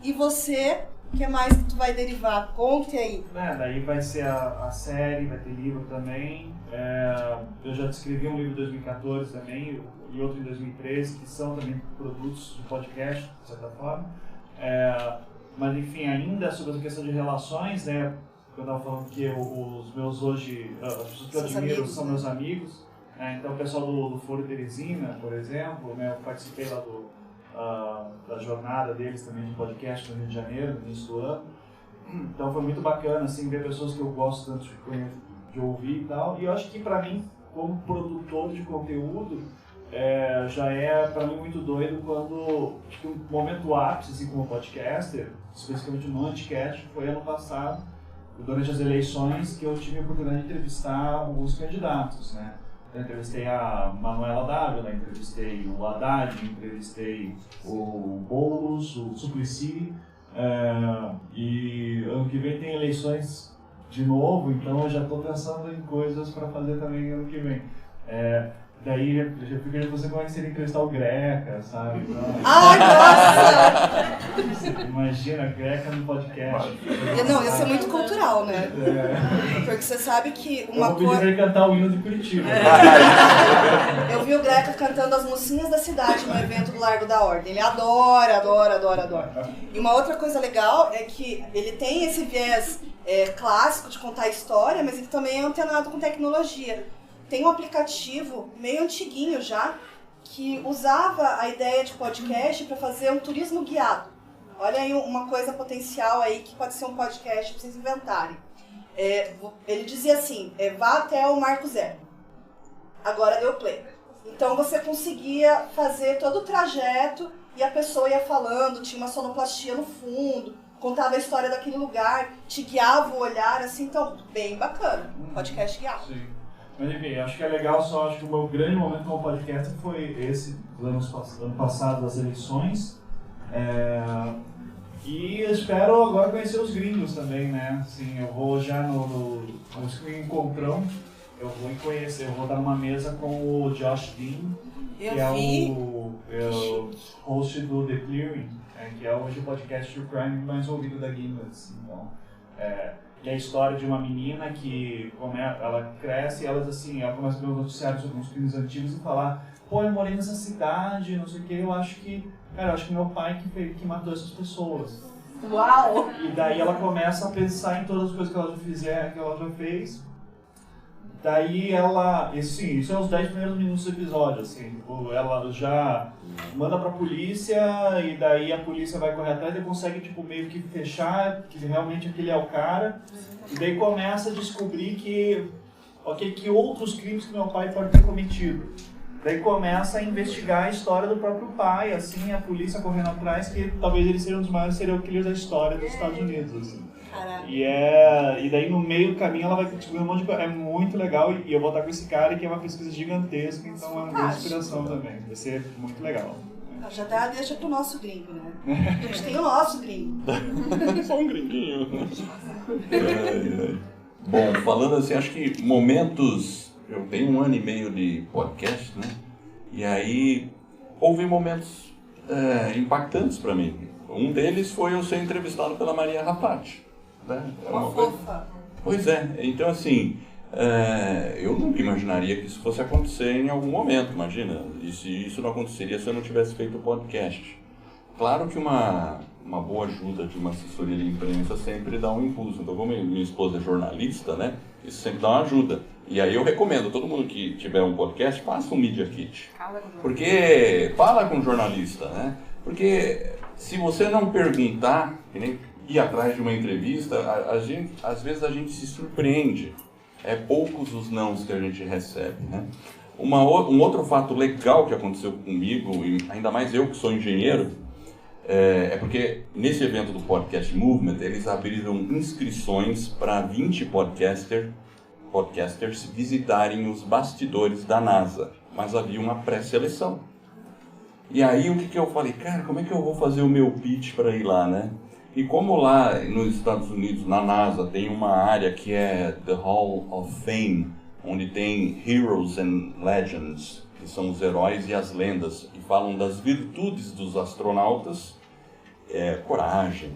C: E você... O que mais que tu vai derivar? Conte aí.
E: Daí vai ser a série, vai ter livro também. Eu já escrevi um livro em 2014 também, e outro em 2013, que são também produtos de podcast, de certa forma. Mas enfim, ainda sobre essa questão de relações, né? Eu estava falando que os meus hoje, as pessoas que eu admiro são meus amigos. Então o pessoal do Foro Teresina, por exemplo, né, eu participei lá da jornada deles também de podcast no Rio de Janeiro, no início do ano. Então foi muito bacana assim, ver pessoas que eu gosto tanto de ouvir e tal. E eu acho que para mim, como produtor de conteúdo, já é para mim muito doido quando acho que um momento ápice assim, como podcaster, especificamente no Anticast, foi ano passado, durante as eleições, que eu tive a oportunidade de entrevistar alguns candidatos, né? Eu entrevistei a Manuela Dávila, entrevistei o Haddad, entrevistei o Boulos, o Suplicy, e ano que vem tem eleições de novo, então eu já estou pensando em coisas para fazer também ano que vem. Daí eu já fico querendo você como é que seria entrevistar o Greca, sabe? Então,
C: nossa!
E: Imagina, Greca no podcast.
C: Não, ia ser muito cultural, né? Porque você sabe que
E: uma coisa... Eu vou pedir pra ele cantar o hino de Curitiba.
C: Eu vi o Greca cantando as mocinhas da cidade no evento do Largo da Ordem. Ele adora. E uma outra coisa legal é que ele tem esse viés clássico de contar história, mas ele também é antenado com tecnologia. Tem um aplicativo meio antiguinho já, que usava a ideia de podcast para fazer um turismo guiado. Olha aí uma coisa potencial aí que pode ser um podcast para vocês inventarem. Ele dizia assim, vá até o Marco Zero. Agora deu play. Então você conseguia fazer todo o trajeto e a pessoa ia falando, tinha uma sonoplastia no fundo, contava a história daquele lugar, te guiava o olhar, assim, então, bem bacana. Podcast guiado.
E: Sim. Mas enfim, acho que é legal, acho que o meu grande momento como podcast foi esse, ano passado, das eleições. E eu espero agora conhecer os gringos também, né? Assim, eu vou já no encontrão, eu vou estar numa mesa com o Josh Dean, que é o host do The Clearing, que é hoje o podcast True Crime mais ouvido da Guinness. Então, que é a história de uma menina que ela cresce e ela começa a ver um noticiário sobre uns crimes antigos e falar, eu morei nessa cidade, não sei o que, eu acho que meu pai que matou essas pessoas.
C: Uau!
E: E daí ela começa a pensar em todas as coisas que ela já fez. Daí isso é os 10 primeiros minutos do episódio, assim, ela já manda pra polícia e daí a polícia vai correr atrás e consegue, meio que fechar que realmente aquele é o cara. E daí começa a descobrir que outros crimes que meu pai pode ter cometido. Daí começa a investigar a história do próprio pai, assim, a polícia correndo atrás, que talvez ele seja um dos maiores serial killers da história dos Estados Unidos, assim. E daí no meio do caminho ela vai descobrir um monte de coisa. É muito legal e eu vou estar com esse cara que é uma pesquisa gigantesca, então é uma grande inspiração também. Vai ser muito legal.
C: Já deixa pro nosso gringo, né? A gente tem o nosso gringo.
A: Só um gringuinho. Bom, falando assim, acho que momentos... Eu tenho 1 ano e meio de podcast, né? E aí houve momentos impactantes para mim. Um deles foi eu ser entrevistado pela Maria Rafati. Né?
C: Uma fofa.
A: Pois é, então assim, eu nunca imaginaria que isso fosse acontecer em algum momento, imagina. E se isso não aconteceria se eu não tivesse feito o podcast. Claro que uma boa ajuda de uma assessoria de imprensa sempre dá um impulso. Então, como minha esposa é jornalista, né, isso sempre dá uma ajuda. E aí eu recomendo, todo mundo que tiver um podcast, faça um Media Kit. Porque fala com o jornalista, né? Porque se você não perguntar, que nem ir atrás de uma entrevista, às vezes a gente se surpreende. É poucos os nãos que a gente recebe, né? Um outro fato legal que aconteceu comigo, e ainda mais eu que sou engenheiro, é porque nesse evento do Podcast Movement, eles abriram inscrições para 20 podcasters visitarem os bastidores da NASA, mas havia uma pré-seleção. E aí o que eu falei? Cara, como é que eu vou fazer o meu pitch para ir lá, né? E como lá nos Estados Unidos, na NASA, tem uma área que é The Hall of Fame, onde tem Heroes and Legends, que são os heróis e as lendas, e falam das virtudes dos astronautas, coragem,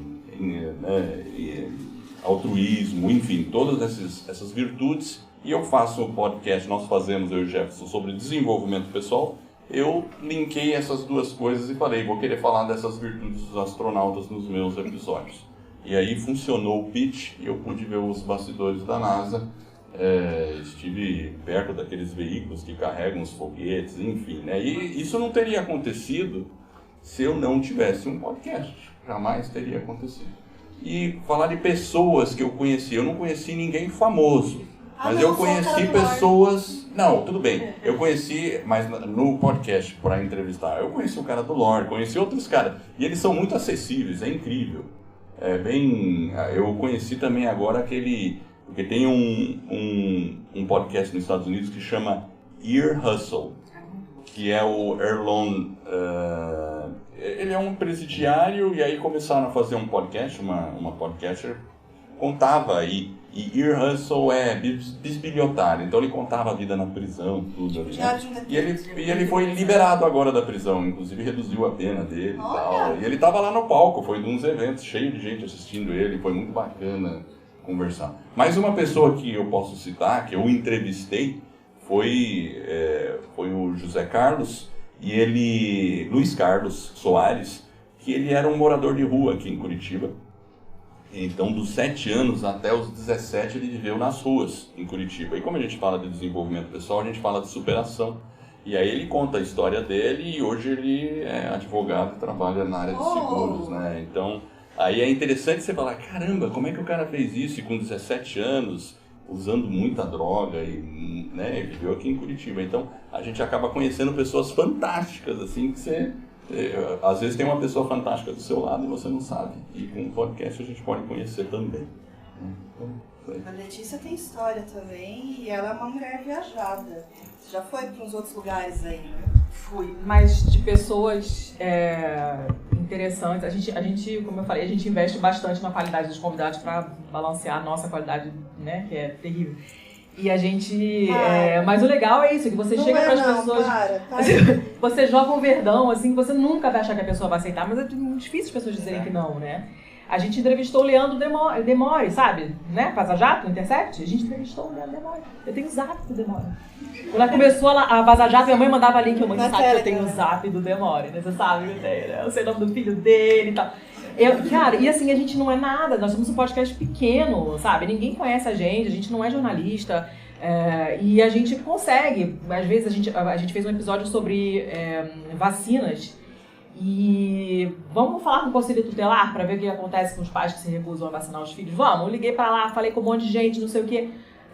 A: altruísmo, enfim, todas essas virtudes. E eu faço um podcast, nós fazemos, eu e o Jefferson, sobre desenvolvimento pessoal. Eu linkei essas duas coisas e falei, vou querer falar dessas virtudes dos astronautas nos meus episódios. E aí funcionou o pitch e eu pude ver os bastidores da NASA. Estive perto daqueles veículos que carregam os foguetes, enfim, né? E isso não teria acontecido se eu não tivesse um podcast. Jamais teria acontecido. E falar de pessoas que eu conheci, eu não conheci ninguém famoso. Mas eu conheci pessoas... Não, tudo bem. Eu conheci, mas no podcast, para entrevistar, eu conheci o cara do Lorde, conheci outros caras. E eles são muito acessíveis, é incrível. Eu conheci também agora aquele... Porque tem um podcast nos Estados Unidos que chama Ear Hustle, que é o Erlon... ele é um presidiário e aí começaram a fazer um podcast, uma podcaster contava aí. E Ear Hustle é bisbilhotário, então ele contava a vida na prisão, tudo. Né? E ele foi liberado agora da prisão, inclusive reduziu a pena dele e tal. E ele estava lá no palco, foi de uns eventos, cheio de gente assistindo ele, foi muito bacana conversar. Mas uma pessoa que eu posso citar, que eu entrevistei, foi o José Carlos, e Luiz Carlos Soares, que ele era um morador de rua aqui em Curitiba. Então, dos 7 anos até os 17, ele viveu nas ruas em Curitiba. E como a gente fala de desenvolvimento pessoal, a gente fala de superação. E aí ele conta a história dele e hoje ele é advogado e trabalha na área de seguros, né? Então, aí é interessante você falar, caramba, como é que o cara fez isso e com 17 anos, usando muita droga e, né, viveu aqui em Curitiba. Então, a gente acaba conhecendo pessoas fantásticas, assim, que você... às vezes tem uma pessoa fantástica do seu lado e você não sabe. E com o podcast a gente pode conhecer também.
C: A Letícia tem história também e ela é uma mulher viajada. Você já foi para uns outros lugares aí, né?
D: Fui, mas de pessoas interessantes. A gente, como eu falei, a gente investe bastante na qualidade dos convidados para balancear a nossa qualidade, né, que é terrível. E a gente... mas o legal é isso, que você chega para as pessoas... Você joga um verdão, assim, que você nunca vai achar que a pessoa vai aceitar, mas é muito difícil as pessoas dizerem que não, né? A gente entrevistou o Leandro Demore, sabe? Né? Vaza Jato, Intercept. A gente entrevistou o Leandro Demore. Eu tenho o zap do Demore. Quando começou a Vaza Jato, minha mãe mandava link, eu sabe que eu tenho o zap do Demore, né? Você sabe que eu tenho, né? Eu sei o nome do filho dele e tal. Cara, e assim, a gente não é nada, nós somos um podcast pequeno, sabe? Ninguém conhece a gente não é jornalista, e a gente consegue. Às vezes a gente fez um episódio sobre vacinas, e vamos falar com o Conselho Tutelar para ver o que acontece com os pais que se recusam a vacinar os filhos? Vamos, eu liguei para lá, falei com um monte de gente, não sei o quê.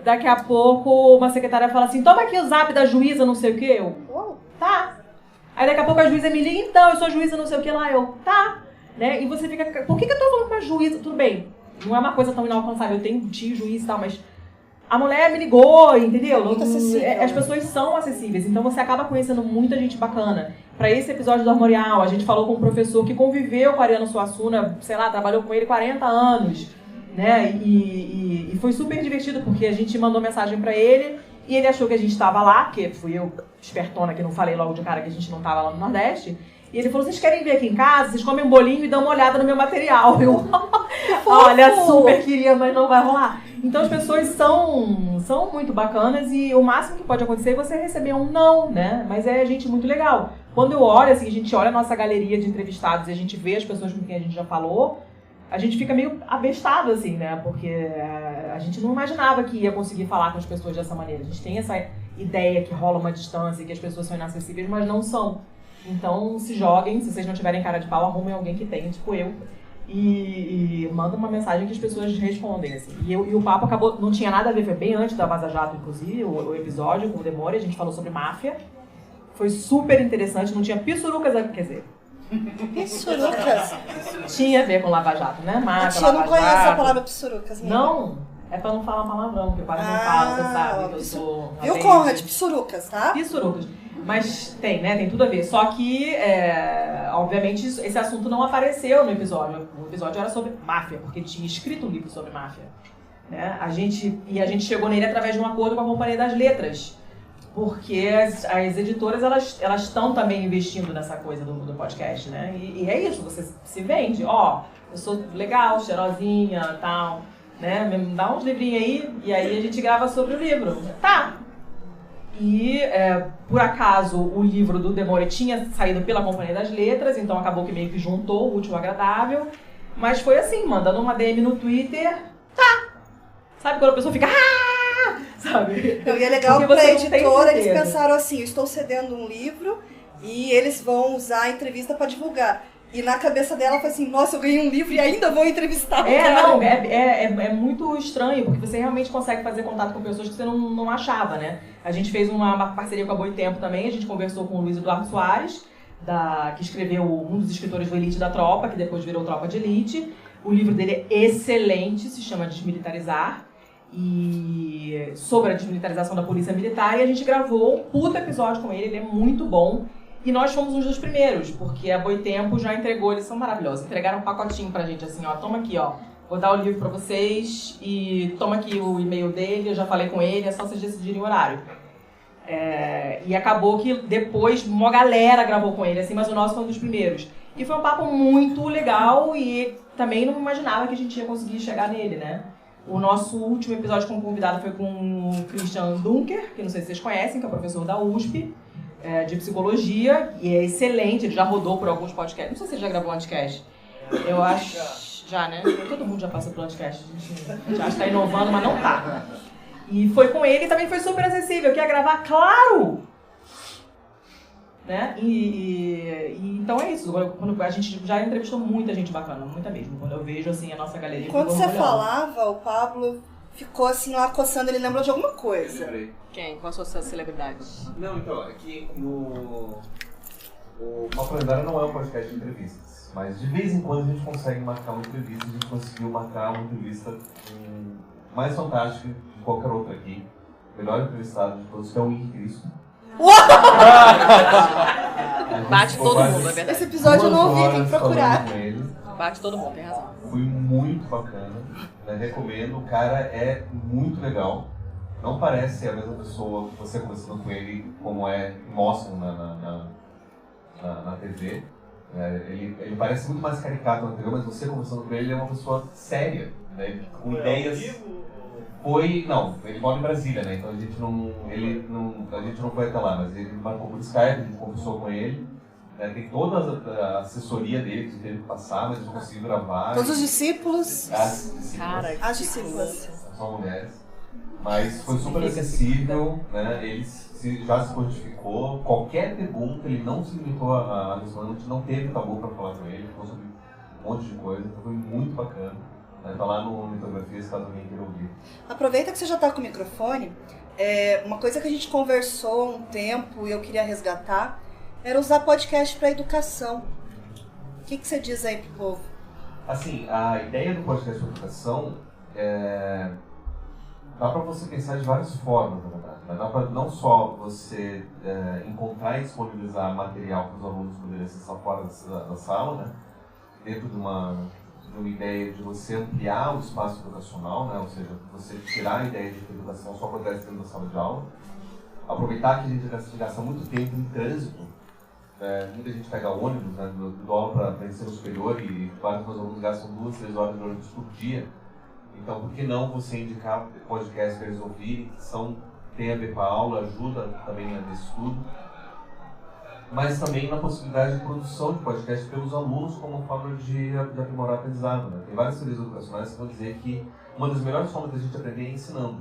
D: Daqui a pouco uma secretária fala assim, toma aqui o zap da juíza, não sei o quê. Eu, tá. Aí daqui a pouco a juíza me liga, então, eu sou juíza, não sei o quê lá. Eu, tá. Né? E você fica, por que eu tô falando com a juíza? Tudo bem, não é uma coisa tão inalcançável, eu tenho um tio juiz e tal, mas a mulher me ligou, entendeu? As pessoas são acessíveis, então você acaba conhecendo muita gente bacana. Para esse episódio do Armorial, a gente falou com um professor que conviveu com a Ariano Suassuna, sei lá, trabalhou com ele 40 anos, né? E foi super divertido, porque a gente mandou mensagem para ele e ele achou que a gente estava lá, porque fui eu, espertona, que não falei logo de cara que a gente não estava lá no Nordeste. E ele falou, vocês querem vir aqui em casa? Vocês comem um bolinho e dão uma olhada no meu material. Olha, super queria, mas não vai rolar. Então as pessoas são muito bacanas e o máximo que pode acontecer é você receber um não, né? Mas é gente muito legal. Quando eu olho, assim, a gente olha a nossa galeria de entrevistados e a gente vê as pessoas com quem a gente já falou, a gente fica meio abestado, assim, né? Porque a gente não imaginava que ia conseguir falar com as pessoas dessa maneira. A gente tem essa ideia que rola uma distância e que as pessoas são inacessíveis, mas não são. Então se joguem, se vocês não tiverem cara de pau, arrumem alguém que tem, tipo eu. E manda uma mensagem que as pessoas respondem, assim. E o papo acabou, não tinha nada a ver, foi bem antes da Vaza Jato, inclusive, o episódio com o Demore, a gente falou sobre máfia. Foi super interessante, não tinha pissurucas, quer dizer...
C: Pissurucas?
D: Tinha a ver com Lava Jato, né? Máfia,
C: eu não conheço a palavra pissurucas. Mesmo.
D: Não, é pra não falar palavrão, porque quase não fala, você sabe que eu sou...
C: Viu, Conrad? Pissurucas, tá?
D: Pissurucas. Mas tem, né? Tem tudo a ver. Só que, obviamente, esse assunto não apareceu no episódio. O episódio era sobre máfia, porque tinha escrito um livro sobre máfia. Né? A gente chegou nele através de um acordo com a Companhia das Letras. Porque as editoras, elas estão também investindo nessa coisa do podcast, né? E é isso, você se vende. Ó, eu sou legal, cheirosinha, tal, né? Me dá uns livrinhos aí, e aí a gente grava sobre o livro. Tá! E, por acaso, o livro do Demore tinha saído pela Companhia das Letras, então acabou que meio que juntou o útil ao agradável. Mas foi assim, mandando uma DM no Twitter, tá! Sabe quando a pessoa fica... Sabe?
C: Não, e é legal que pra editora eles pensaram assim, eu estou cedendo um livro e eles vão usar a entrevista para divulgar. E na cabeça dela foi assim, nossa, eu ganhei um livro e ainda vou entrevistar.
D: É muito estranho, porque você realmente consegue fazer contato com pessoas que você não achava, né? A gente fez uma parceria com a Boitempo também, a gente conversou com o Luiz Eduardo Soares, que escreveu um dos escritores do Elite da Tropa, que depois virou Tropa de Elite. O livro dele é excelente, se chama Desmilitarizar. E sobre a desmilitarização da polícia militar, e a gente gravou um puta episódio com ele é muito bom. E nós fomos um dos primeiros, porque a Boitempo já entregou, eles são maravilhosos, entregaram um pacotinho pra gente, assim, ó, toma aqui, ó, vou dar o livro pra vocês, e toma aqui o e-mail dele, eu já falei com ele, é só vocês decidirem o horário. E acabou que depois uma galera gravou com ele, assim, mas o nosso foi um dos primeiros. E foi um papo muito legal, e também não imaginava que a gente ia conseguir chegar nele, né? O nosso último episódio como convidado foi com o Christian Dunker, que não sei se vocês conhecem, que é professor da USP, de psicologia, e é excelente, ele já rodou por alguns podcasts. Não sei se ele já gravou um podcast. Eu acho... Já, né? Todo mundo já passou por podcast. A gente acha que tá inovando, mas não tá. E foi com ele e também foi super acessível. Quer gravar? Claro! Né? Então é isso. Quando a gente já entrevistou muita gente bacana, muita mesmo. Quando eu vejo assim a nossa galeria.
C: Quando você falava, o Pablo ficou assim lá coçando, ele lembrou de alguma coisa.
G: Quem? Qual a sua celebridade?
H: Não, então, é que o Papo Lendário não é um podcast de entrevistas, mas de vez em quando a gente consegue marcar uma entrevista. A gente conseguiu marcar uma entrevista mais fantástica de qualquer outra aqui. O melhor entrevistado de todos, que é o Henrique Cristo.
G: Bate todo mundo, é verdade.
C: Esse episódio eu não ouvi, tem que procurar.
G: Bate todo mundo, tem razão.
H: Foi muito bacana, né? Recomendo, o cara é muito legal. Não parece ser a mesma pessoa que você conversando com ele, como mostram na TV. Ele parece muito mais caricato na TV, mas você conversando com ele é uma pessoa séria, né? Com ideias. Não, ele mora em Brasília, né? Então a gente não foi até lá, mas ele marcou por Skype, a gente conversou com ele. Né? Tem toda a assessoria dele que teve que passar, mas a gente conseguiu gravar.
C: Todos os discípulos.
H: As discípulas. São mulheres. Mas foi super acessível, né? Ele já se codificou. Qualquer pergunta, ele não se limitou a responder, a gente não teve tabu para falar com ele, falou sobre um monte de coisa, então foi muito bacana. Tá lá no Mitografias, caso alguém queira ouvir. Aproveita
C: que você já está com o microfone. Uma coisa que a gente conversou há um tempo e eu queria resgatar era usar podcast para educação. O que você diz aí pro povo?
H: Assim, a ideia do podcast para educação dá para você pensar de várias formas, na verdade. Mas dá para não só você encontrar e disponibilizar material para os alunos poderem acessar fora da sala, né? Dentro de uma ideia de você ampliar o espaço educacional, né? Ou seja, você tirar a ideia de que a educação só acontece dentro da sala de aula, aproveitar que a gente gasta muito tempo em trânsito, muita gente pega ônibus, né, do aula para ensino superior, e vários meus alunos gastam 2-3 horas de ônibus por dia. Então, por que não você indicar podcasts para eles ouvirem, que tem a ver com a aula, ajuda também nesse estudo, mas também na possibilidade de produção de podcast pelos alunos como forma de aprimorar o aprendizado. Né? Tem várias teorias educacionais que vão dizer que uma das melhores formas da gente aprender é ensinando.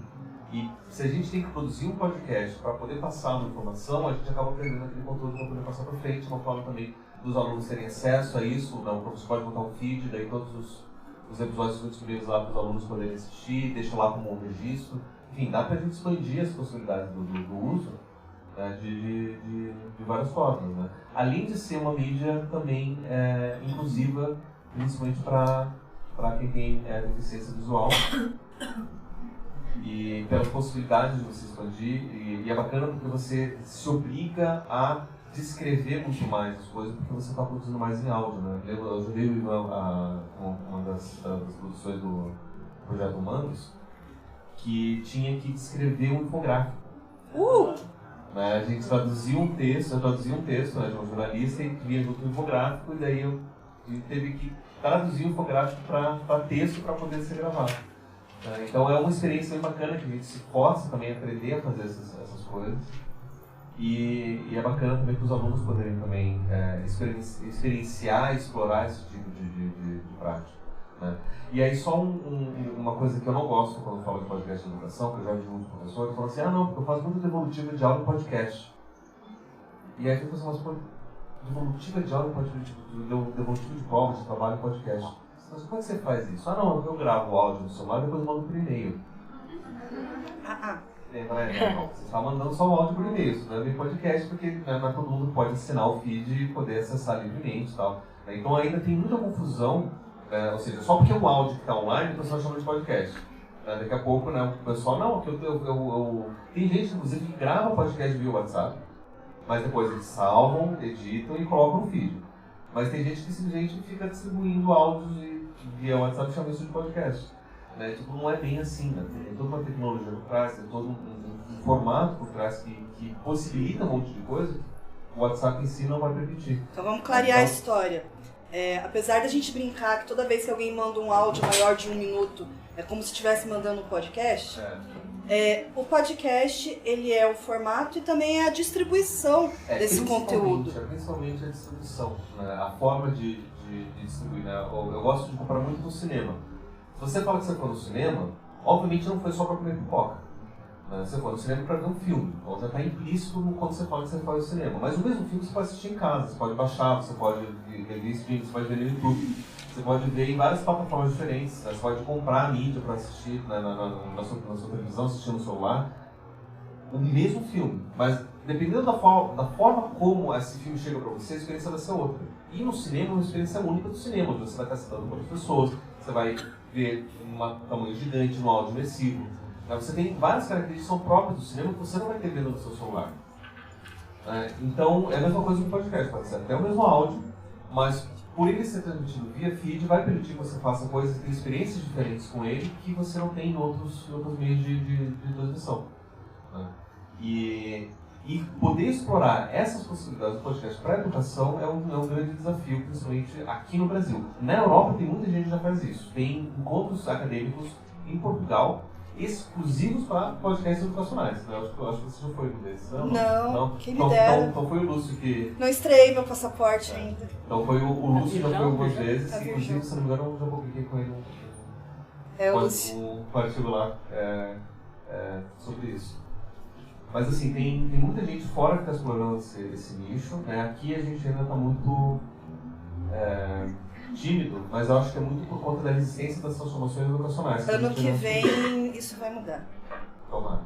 H: E se a gente tem que produzir um podcast para poder passar uma informação, a gente acaba aprendendo aquele conteúdo para poder passar para frente, uma forma também dos alunos terem acesso a isso. Né? O professor pode botar um feed, daí todos os episódios são disponíveis lá para os alunos poderem assistir, deixa lá como um registro. Enfim, dá para a gente expandir as possibilidades do uso, né, de várias formas. Né? Além de ser uma mídia também inclusiva, principalmente para quem tem deficiência visual. E pelas possibilidades de você expandir, e é bacana porque você se obriga a descrever muito mais as coisas, porque você está produzindo mais em áudio. Né? Eu ajudei uma das produções do Projeto Humanos, que tinha que descrever um infográfico. Né? A gente traduzia um texto, né, de um jornalista, e via junto um infográfico, e daí eu teve que traduzir o infográfico para texto para poder ser gravado. Então é uma experiência bem bacana que a gente se força também a aprender a fazer essas coisas, e é bacana também para os alunos poderem também experienciar e explorar esse tipo de prática. Né? E aí só uma coisa que eu não gosto quando eu falo de podcast de educação, que eu já vi muitos professores que falam assim, não, porque eu faço muito devolutiva de aula em podcast. E aí eu fico assim, mas devolutiva de aula em podcast, devolutiva de prova, de trabalho em podcast. Mas como é que você faz isso? Não, eu gravo o áudio no celular e depois mando por e-mail. Não, você está mandando só o áudio por e-mail, isso não é bem podcast, porque não é todo mundo que pode assinar o feed e poder acessar livremente e tal. Então ainda tem muita confusão, ou seja, só porque o áudio que está online, o pessoal chama de podcast. Daqui a pouco, né, o pessoal, não, que tem gente, inclusive, que grava podcast via WhatsApp, mas depois eles salvam, editam e colocam no feed. Mas tem gente que simplesmente fica distribuindo áudios via WhatsApp e chama isso de podcast. Né? Tipo, não é bem assim, né? Tem toda uma tecnologia por trás, tem todo um formato por trás que possibilita um monte de coisa, o WhatsApp em si não vai permitir.
C: Então vamos clarear a história. Apesar da gente brincar que toda vez que alguém manda um áudio maior de 1 minuto, é como se estivesse mandando um podcast, o podcast ele é o formato e também é a distribuição desse conteúdo.
H: Principalmente a distribuição, né? A forma de distribuir. Né? Eu gosto de comparar muito com o cinema. Se você fala que você foi no cinema, obviamente não foi só para comer pipoca. Né? Você foi no cinema para ver um filme, então já está implícito quando você fala que você foi no cinema. Mas o mesmo filme você pode assistir em casa, você pode baixar, você pode ver streaming, você pode ver no YouTube, você pode ver em várias plataformas diferentes, né? Você pode comprar a mídia para assistir, né, na sua televisão, assistir no celular. O mesmo filme, mas dependendo da forma como esse filme chega para você, a experiência vai ser outra. E no cinema é uma experiência única do cinema, onde você vai estar sentando com outras pessoas, você vai ver um tamanho gigante, um áudio imersivo. Você tem várias características que são próprias do cinema que você não vai ter vendo no seu celular. Então é a mesma coisa com o podcast, pode ser até o mesmo áudio, mas por ele ser transmitido via feed, vai permitir que você faça coisas, tenha experiências diferentes com ele que você não tem em outros meios de transmissão. E poder explorar essas possibilidades do podcast para a educação é um grande desafio, principalmente aqui no Brasil. Na Europa tem muita gente que já faz isso. Tem encontros acadêmicos em Portugal exclusivos para podcasts educacionais. Eu acho que você já foi um desses.
C: Não, quem me dera.
H: Então foi o Lúcio que...
C: Não estreiei meu passaporte ainda.
H: Então foi o Lúcio que já foi algumas vezes. Inclusive, se não me engano, eu já publiquei com ele um artigo lá sobre isso. Mas assim, tem muita gente fora que está explorando esse nicho. Né? Aqui a gente ainda está muito tímido, mas eu acho que é muito por conta da resistência das transformações educacionais.
C: Ano que vem isso vai mudar.
H: Tomara.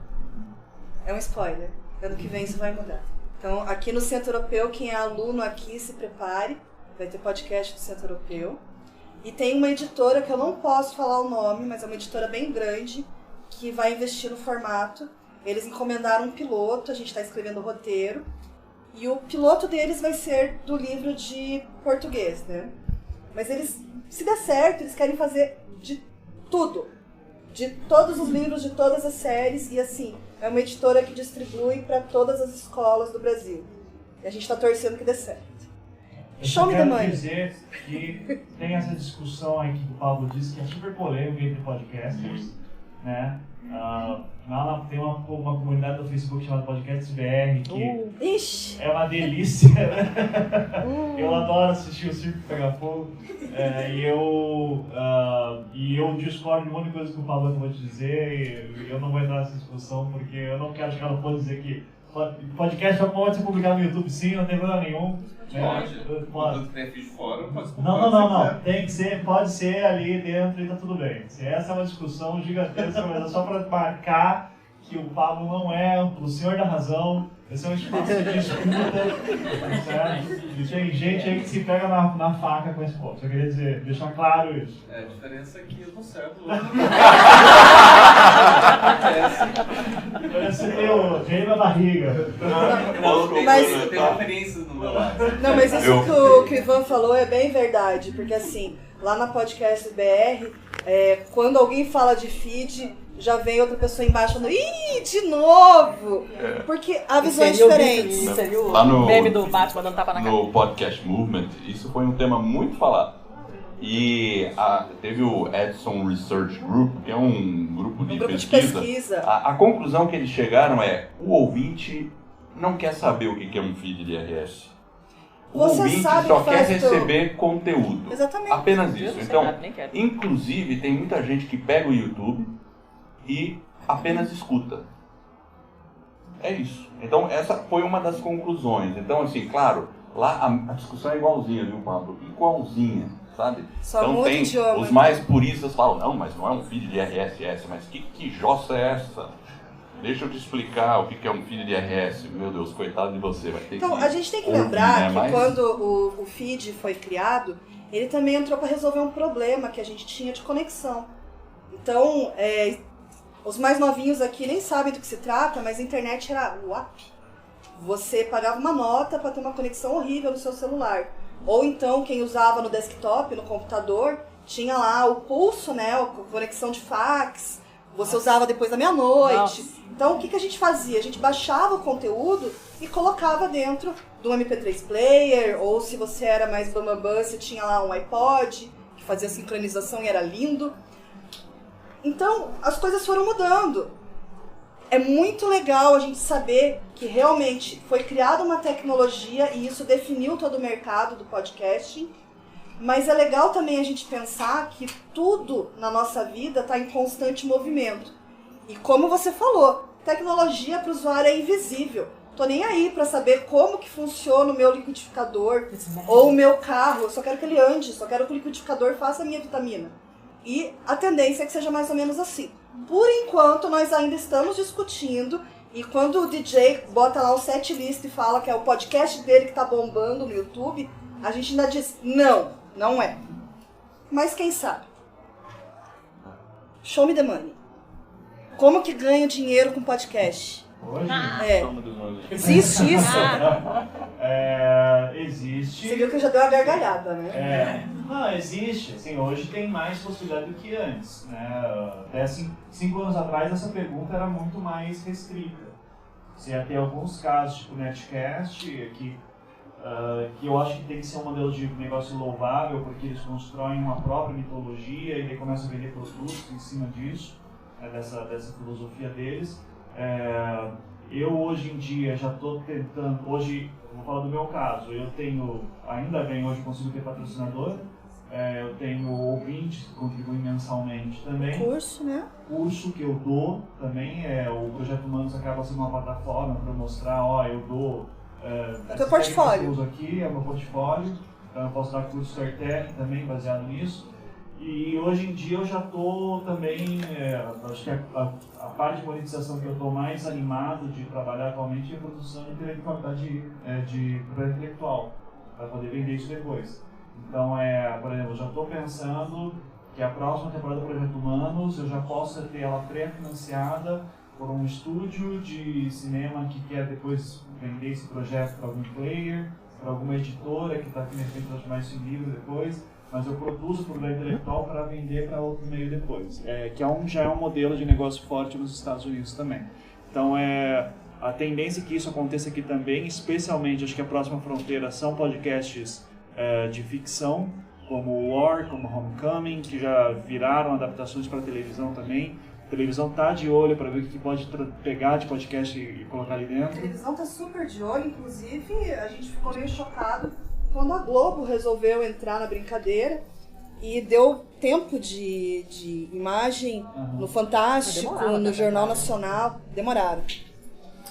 C: É um spoiler. Ano que vem isso vai mudar. Então, aqui no Centro Europeu, quem é aluno aqui, se prepare. Vai ter podcast do Centro Europeu. E tem uma editora que eu não posso falar o nome, mas é uma editora bem grande, que vai investir no formato. Eles encomendaram um piloto, a gente está escrevendo o roteiro. E o piloto deles vai ser do livro de português, né? Mas eles, se der certo, eles querem fazer de tudo. De todos os livros, de todas as séries. E assim, é uma editora que distribui para todas as escolas do Brasil. E a gente está torcendo que dê certo.
E: Eu
C: Show me the money.
E: quero dizer que tem essa discussão aí que o Pablo disse que é super polêmica entre podcasters, né? Tem uma comunidade do Facebook chamada Podcasts BR que é uma delícia, né? Eu adoro assistir o circo pegar fogo. E eu discordo de um monte de coisa que o Pablo acabou de dizer e eu não vou entrar nessa discussão porque eu não quero chegar no ponto de dizer que podcast só pode ser publicado no YouTube sim, não tem problema nenhum.
H: Pode. Tem feed fora, pode ser.
E: Não. Tem que ser, pode ser ali dentro e tá tudo bem. Essa é uma discussão gigantesca, mas é só para marcar que o Pablo não é o senhor da razão. Esse é um espaço de escuta, certo? E tem gente aí que se pega na faca com esse ponto. Eu queria dizer, deixar claro isso.
H: A diferença é que eu tô certo.
E: Parece que eu veio na barriga.
H: Eu tenho referências no meu lado.
C: Não, mas isso que o Ivan falou é bem verdade, porque assim, lá na Podcast BR, quando alguém fala de feed, já vem outra pessoa embaixo falando, ih, de novo! Porque há visões diferentes.
A: Lá no
G: meme do Batman dando tapa na cara.
A: No Podcast Movement, isso foi um tema muito falado. E teve o Edison Research Group, que é um grupo de pesquisa. A conclusão que eles chegaram é: o ouvinte não quer saber o que é um feed de RS. O ouvinte só quer receber conteúdo.
C: Exatamente.
A: Apenas isso. Então, inclusive, tem muita gente que pega o YouTube e apenas escuta. É isso. Então, essa foi uma das conclusões. Então, assim, claro, lá a discussão é igualzinha, viu, Pablo? Igualzinha. Sabe?
C: Só
A: então tem
C: idioma,
A: os mais puristas falam, não, mas não é um feed de RSS, mas que jossa é essa? Deixa eu te explicar o que é um feed de RSS. Meu Deus, coitado de você, vai ter
C: então,
A: que
C: a gente tem que
A: ouvir,
C: lembrar
A: né?
C: que quando o feed foi criado, ele também entrou para resolver um problema que a gente tinha de conexão. Então, os mais novinhos aqui nem sabem do que se trata, mas a internet era WAP. Você pagava uma nota para ter uma conexão horrível no seu celular. Ou então, quem usava no desktop, no computador, tinha lá o pulso, né, a conexão de fax, você usava depois da meia-noite. Então, o que a gente fazia? A gente baixava o conteúdo e colocava dentro do MP3 player, ou se você era mais bambambam, você tinha lá um iPod, que fazia sincronização e era lindo. Então, as coisas foram mudando. É muito legal a gente saber que realmente foi criada uma tecnologia e isso definiu todo o mercado do podcasting, mas é legal também a gente pensar que tudo na nossa vida está em constante movimento. E como você falou, tecnologia para o usuário é invisível. Tô nem aí para saber como que funciona o meu liquidificador ou o meu carro, eu só quero que ele ande, só quero que o liquidificador faça a minha vitamina. E a tendência é que seja mais ou menos assim. Por enquanto, nós ainda estamos discutindo, e quando o DJ bota lá um set list e fala que é o podcast dele que está bombando no YouTube, a gente ainda diz, não é. Mas quem sabe? Show me the money. Como que ganha dinheiro com podcast?
E: Hoje?
C: Existe isso?
E: Existe.
C: Você viu que eu já dei uma gargalhada, né?
E: Não, existe. Assim, hoje tem mais possibilidade do que antes, né? Até 5 anos atrás essa pergunta era muito mais restrita. Você ia ter alguns casos, tipo Netcast, que eu acho que tem que ser um modelo de negócio louvável, porque eles constroem uma própria mitologia e aí começam a vender produtos em cima disso, dessa filosofia deles. Eu hoje em dia já estou tentando, hoje, vou falar do meu caso, eu tenho, ainda bem hoje consigo ter patrocinador, eu tenho ouvintes que contribuem mensalmente também.
C: Curso, né?
E: Curso que eu dou também, o Projeto Humanos acaba sendo uma plataforma para mostrar, eu dou
C: teu portfólio.
E: Que eu uso aqui, é o meu portfólio, então eu posso dar curso StarTech também baseado nisso. E hoje em dia eu já estou também, acho que a parte de monetização que eu estou mais animado de trabalhar atualmente é a produção de propriedade intelectual, para poder vender isso depois. Então, por exemplo, eu já estou pensando que a próxima temporada do Projeto Humanos eu já possa ter ela pré-financiada por um estúdio de cinema que quer depois vender esse projeto para algum player, para alguma editora que está aqui de repente transformar isso em livro depois. Mas eu produzo propriedade intelectual para vender para outro meio depois, que já é um modelo de negócio forte nos Estados Unidos também. Então, A tendência é que isso aconteça aqui também, especialmente, acho que a próxima fronteira são podcasts de ficção, como War, como Homecoming, que já viraram adaptações para televisão também. A televisão tá de olho para ver o que pode pegar de podcast e colocar ali dentro.
C: A televisão tá super de olho, inclusive a gente ficou meio chocado quando a Globo resolveu entrar na brincadeira e deu tempo de imagem no Fantástico, no Jornal Nacional. Demoraram.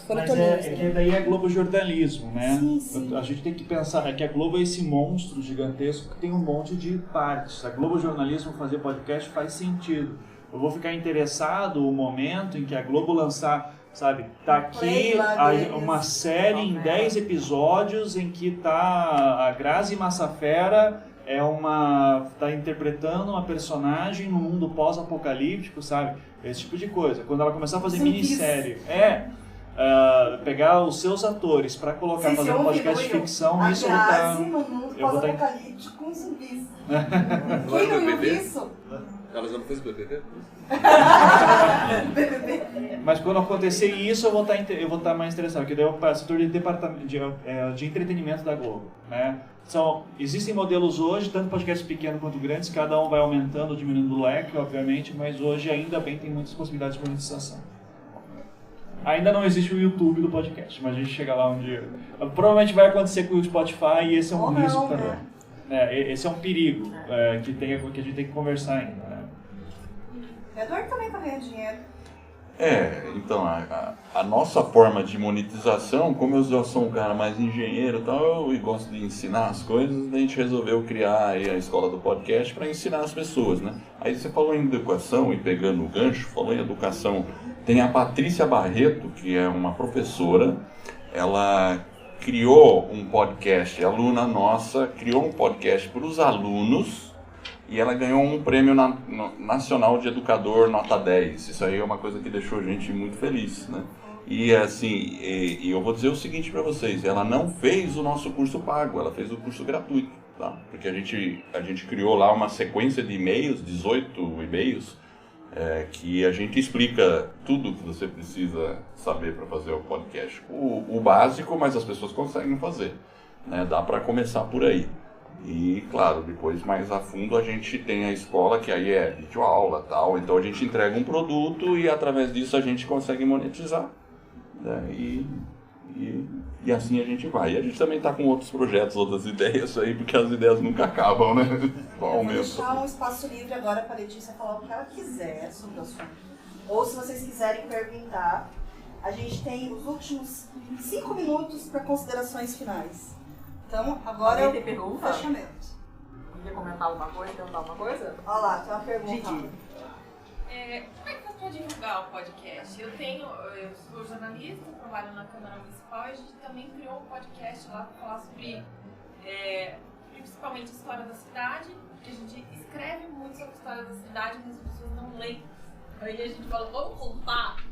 E: Mas que daí é Globo jornalismo, né?
C: Sim.
E: A gente tem que pensar que a Globo é esse monstro gigantesco que tem um monte de partes. A Globo jornalismo fazer podcast faz sentido. Eu vou ficar interessado no momento em que a Globo lançar, sabe, tá aqui uma série em 10 episódios em que tá a Grazi Massafera tá interpretando uma personagem no mundo pós-apocalíptico, sabe? Esse tipo de coisa. Quando ela começar a fazer minissérie, pegar os seus atores para colocar, fazer um podcast de ficção, isso
C: no mundo pós-apocalíptico com zumbis. Quem não viu isso?
H: Ela já não fez BBB?
E: Mas quando acontecer isso, eu vou estar mais interessado, porque daí eu passo setor de departamento de entretenimento da Globo, né? Existem modelos hoje, tanto podcasts pequenos quanto grandes, cada um vai aumentando ou diminuindo o leque, obviamente, mas hoje ainda bem tem muitas possibilidades de monetização. Ainda não existe o YouTube do podcast, mas a gente chega lá um dia. Provavelmente vai acontecer com o Spotify e esse é um risco também. Esse é um perigo que a gente tem que conversar ainda. Né?
C: Eduardo também tá ganhando dinheiro.
A: Então, a nossa forma de monetização, como eu já sou um cara mais engenheiro e tal, eu gosto de ensinar as coisas, a gente resolveu criar aí a escola do podcast para ensinar as pessoas, né? Aí você falou em educação, e pegando o gancho, falou em educação, tem a Patrícia Barreto, que é uma professora, ela criou um podcast, aluna nossa, criou um podcast para os alunos, e ela ganhou um prêmio nacional de educador nota 10. Isso aí é uma coisa que deixou a gente muito feliz, né? E assim, eu vou dizer o seguinte para vocês, ela não fez o nosso curso pago, ela fez o curso gratuito, tá? Porque a gente criou lá uma sequência de e-mails, 18 e-mails, que a gente explica tudo que você precisa saber para fazer o podcast. O básico, mas as pessoas conseguem fazer, né? Dá para começar por aí. E, claro, depois mais a fundo a gente tem a escola, que aí é videoaula e tal. Então a gente entrega um produto e através disso a gente consegue monetizar, né? E assim a gente vai. E a gente também está com outros projetos, outras ideias aí, porque as ideias nunca acabam, né?
C: Vou deixar um espaço livre agora para a Letícia falar o que ela quiser sobre o assunto. Ou se vocês quiserem perguntar, a gente tem os últimos 5 minutos para considerações finais. Então, agora é o fechamento.
G: Quer comentar alguma coisa, perguntar alguma coisa?
C: Olha lá, tem uma pergunta.
G: Como é que faz para divulgar o podcast? Eu sou jornalista, trabalho na Câmara Municipal e a gente também criou um podcast lá para falar sobre, principalmente a história da cidade, porque a gente escreve muito sobre a história da cidade, mas as pessoas não leem. Aí a gente falou, vamos contar?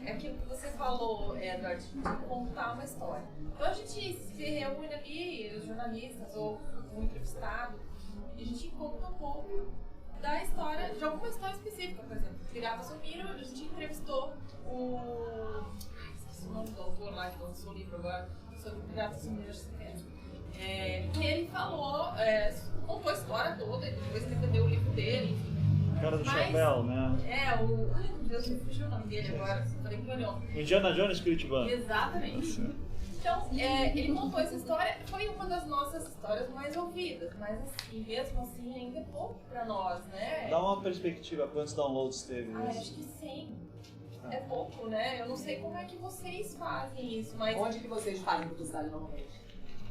G: É aquilo que você falou, Edward, de contar uma história. Então a gente se reúne ali, os jornalistas ou um entrevistado, e a gente conta um pouco da história, de alguma história específica, por exemplo. Pirata Sumiro, a gente entrevistou esqueci o nome do autor lá, que lançou o livro agora, sobre Pirata Sumiro, que ele falou, contou a história toda, e depois defendeu o livro dele, enfim.
E: Cara do chapéu, né?
G: Ai meu Deus, me fugiu o nome dele agora, falei que olhou.
E: Indiana Jones Curitibano.
G: Exatamente. Então, ele contou essa história, foi uma das nossas histórias mais ouvidas, mas assim, mesmo assim, ainda é pouco pra nós, né?
E: Dá uma perspectiva, quantos downloads teve?
G: Acho que sim. É pouco, né? Eu não sei como é que vocês fazem isso, mas...
D: Onde que vocês fazem publicidade normalmente?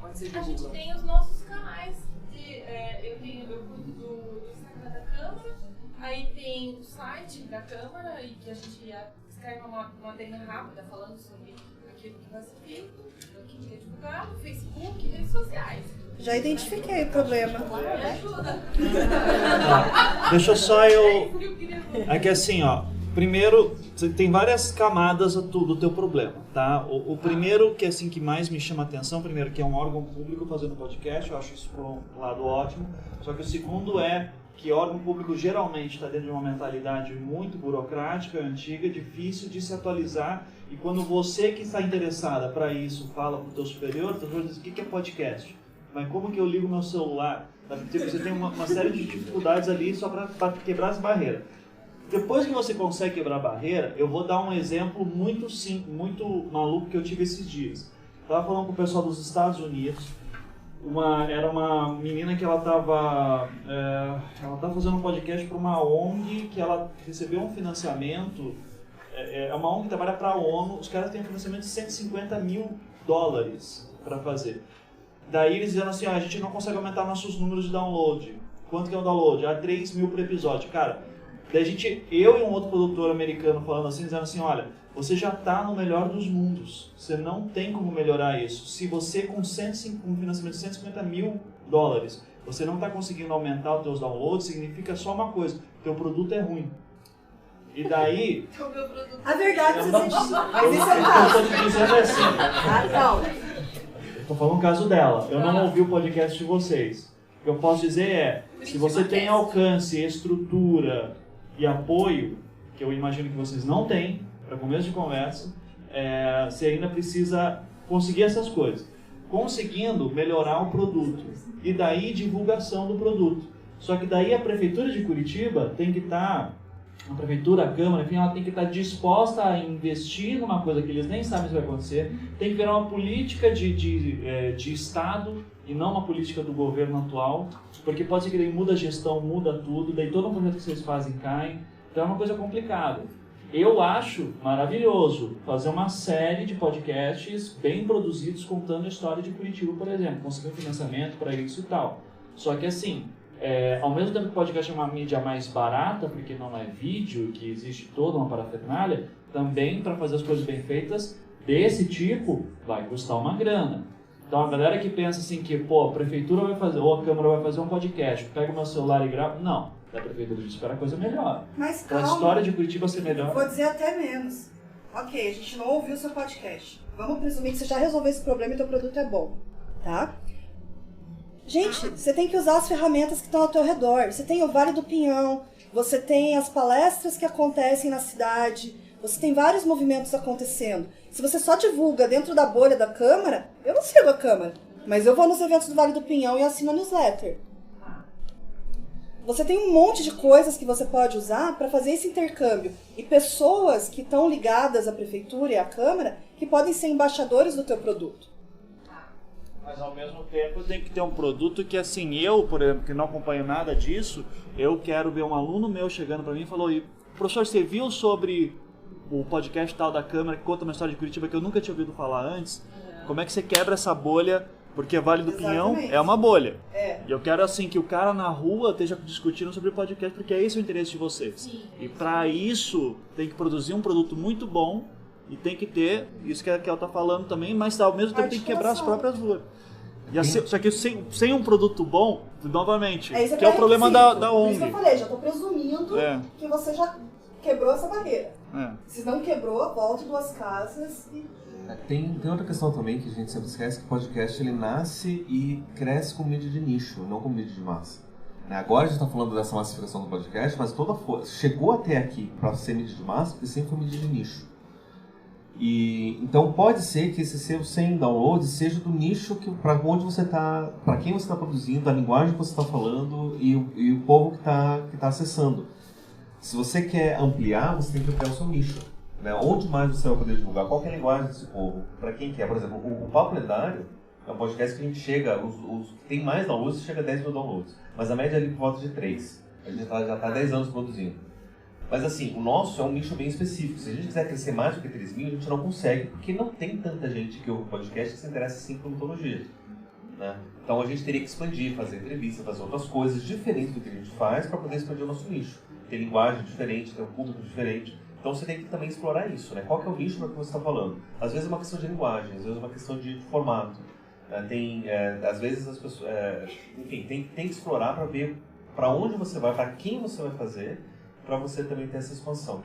D: Onde vocês
G: divulgam? A gente tem os nossos canais eu cuido do Instagram da Câmara, aí tem o site da Câmara, e que a gente escreve uma matéria rápida falando sobre aquilo que vai ser feito, aquilo que é divulgado, Facebook, redes sociais.
C: Já identifiquei o problema.
G: Me ajuda.
E: Deixa só eu... É que assim, ó, primeiro, tem várias camadas do teu problema, tá? O primeiro que assim que mais me chama a atenção, primeiro que é um órgão público fazendo podcast, eu acho isso por um lado ótimo. Só que o segundo é que órgão público geralmente está dentro de uma mentalidade muito burocrática, antiga, difícil de se atualizar E quando você que está interessada para isso fala para o teu superior, tu vai dizer, o que é podcast? Mas como que eu ligo meu celular? Você tem uma série de dificuldades ali só para quebrar as barreiras. Depois que você consegue quebrar a barreira, eu vou dar um exemplo muito simples, muito maluco que eu tive esses dias. Estava falando com o pessoal dos Estados Unidos. Era uma menina que ela estava fazendo um podcast para uma ONG que ela recebeu um financiamento. É uma ONG que trabalha para a ONU. Os caras têm um financiamento de $150 mil para fazer. Daí eles dizendo assim, a gente não consegue aumentar nossos números de download. Quanto que é o download? 3 mil por episódio. Cara, daí eu e um outro produtor americano falando assim, dizendo assim, olha, você já está no melhor dos mundos. Você não tem como melhorar isso. Se você com um financiamento de $150 mil, você não está conseguindo aumentar os teus downloads, significa só uma coisa, teu produto é ruim. E daí...
C: A verdade é
E: mas isso é o caso. Eu estou te dizendo assim. Eu estou falando o caso dela. Eu não ouvi o podcast de vocês. O que eu posso dizer é, se você tem alcance, estrutura e apoio, que eu imagino que vocês não têm, para começo de conversa, você ainda precisa conseguir essas coisas. Conseguindo melhorar o produto. E daí divulgação do produto. Só que daí a Prefeitura de Curitiba tem que estar... A Prefeitura, a Câmara, enfim, ela tem que estar disposta a investir numa coisa que eles nem sabem se vai acontecer. Tem que virar uma política de Estado e não uma política do governo atual. Porque pode ser que daí muda a gestão, muda tudo, daí todo o projeto que vocês fazem cai. Então é uma coisa complicada. Eu acho maravilhoso fazer uma série de podcasts bem produzidos contando a história de Curitiba, por exemplo. Conseguir um financiamento para isso e tal. Só que assim, ao mesmo tempo que o podcast é uma mídia mais barata, porque não é vídeo, que existe toda uma parafernália, também para fazer as coisas bem feitas desse tipo vai custar uma grana. Então a galera que pensa assim que a prefeitura vai fazer, ou a Câmara vai fazer um podcast, pega o meu celular e grava, não. Da prefeitura de espera a coisa melhor.
C: Mas
E: calma, a história de Curitiba ser melhor.
C: Vou dizer até menos. Ok, a gente não ouviu o seu podcast. Vamos presumir que você já resolveu esse problema e teu produto é bom, tá? Gente, você tem que usar as ferramentas que estão ao teu redor. Você tem o Vale do Pinhão, você tem as palestras que acontecem na cidade, você tem vários movimentos acontecendo. Se você só divulga dentro da bolha da Câmara, eu não sigo a Câmara, mas eu vou nos eventos do Vale do Pinhão e assino a newsletter. Você tem um monte de coisas que você pode usar para fazer esse intercâmbio. E pessoas que estão ligadas à prefeitura e à Câmara que podem ser embaixadores do teu produto.
E: Mas ao mesmo tempo tem que ter um produto que assim, eu, por exemplo, que não acompanho nada disso, eu quero ver um aluno meu chegando para mim e falou, professor, você viu sobre o podcast tal da Câmara que conta uma história de Curitiba que eu nunca tinha ouvido falar antes? Como é que você quebra essa bolha? Porque Vale do Pinhão é uma bolha. E eu quero assim que o cara na rua esteja discutindo sobre o podcast, porque é esse o interesse de vocês. Sim. E para isso tem que produzir um produto muito bom e tem que ter, isso que ela está falando também, mas ao mesmo tempo tem que quebrar as próprias bolhas. E assim, só que sem um produto bom, novamente, que é o problema da ONG.
C: Por isso que eu falei, já estou presumindo que você já quebrou essa barreira. Se não quebrou, volte 2 casas e...
F: Tem outra questão também que a gente sempre esquece, que o podcast ele nasce e cresce como mídia de nicho, não como mídia de massa. Agora a gente está falando dessa massificação do podcast, mas chegou até aqui para ser mídia de massa, porque sempre foi mídia de nicho. E então pode ser que esse seu 100 downloads seja do nicho para onde você está, para quem você está produzindo, a linguagem que você está falando e o povo que está acessando. Se você quer ampliar, você tem que ampliar o seu nicho. Onde mais você vai poder divulgar? Qual é a linguagem desse povo? Para quem quer? Por exemplo, o Papo Lendário é um podcast que a gente chega, os que tem mais downloads, chega a 10 mil downloads. Mas a média é ali por volta de 3. A gente já está há 10 anos produzindo. Mas assim, o nosso é um nicho bem específico. Se a gente quiser crescer mais do que 3 mil, a gente não consegue, porque não tem tanta gente que ouve podcast que se interessa assim por mitologia. Então a gente teria que expandir, fazer entrevista, fazer outras coisas diferentes do que a gente faz para poder expandir o nosso nicho. Ter linguagem diferente, ter um público diferente. Então você tem que também explorar isso, Qual que é o nicho para que você está falando? Às vezes é uma questão de linguagem, às vezes é uma questão de formato. Às vezes as pessoas... enfim, tem que explorar para ver para onde você vai, para quem você vai fazer, para você também ter essa expansão.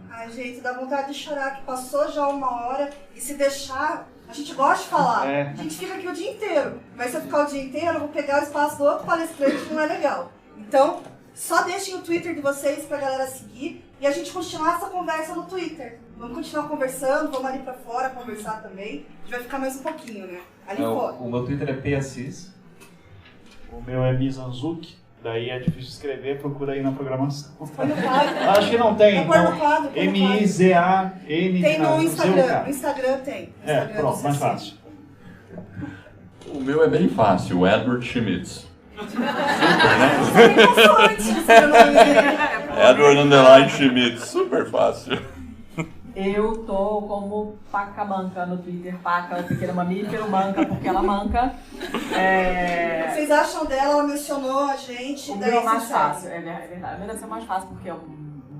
C: Ai, gente, dá vontade de chorar, que passou já 1 hora e se deixar... A gente gosta de falar, a gente fica aqui o dia inteiro. Mas se eu ficar o dia inteiro, eu vou pegar o espaço do outro palestrante que não é legal. Então, só deixem o Twitter de vocês pra galera seguir. e a gente continuar essa conversa no Twitter. Vamos continuar conversando, vamos ali pra fora conversar também. A gente vai ficar mais um pouquinho, né? Ali fora.
F: O meu Twitter é PACIS.
E: O meu é Mizanzuki, daí é difícil escrever, procura aí na programação.
C: Foi no quadro.
E: Acho que não tem.
C: Põe no quadro.
E: M-I-Z-A-N.
C: Tem no Instagram. No Instagram tem. Instagram
E: Pronto, mais fácil.
A: O meu é bem fácil, Edward Schmitz. Edward Underline Schmitz, super fácil.
D: Eu tô como Paca Manca no Twitter. Paca, o pequeno mamífero, manca porque ela manca.
C: Vocês acham dela? Ela mencionou a gente.
D: O meu é mais fácil, é verdade. O meu deve ser mais fácil porque é o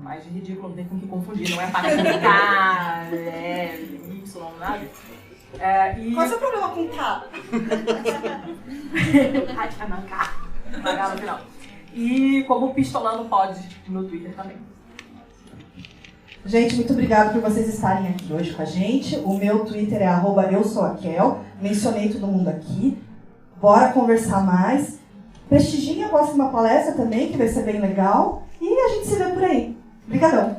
D: mais ridículo, não tem com que confundir. Não é Paca com K, Y, nada.
C: Qual é o seu problema com K?
D: Paca Manca. Pagar no final. E como Pistolando Pod no Twitter também.
C: Gente, muito obrigada por vocês estarem aqui hoje com a gente. O meu Twitter é @eusouaquel. Mencionei todo mundo aqui. Bora conversar mais. Prestigiem a próxima palestra também, que vai ser bem legal. E a gente se vê por aí. Obrigadão.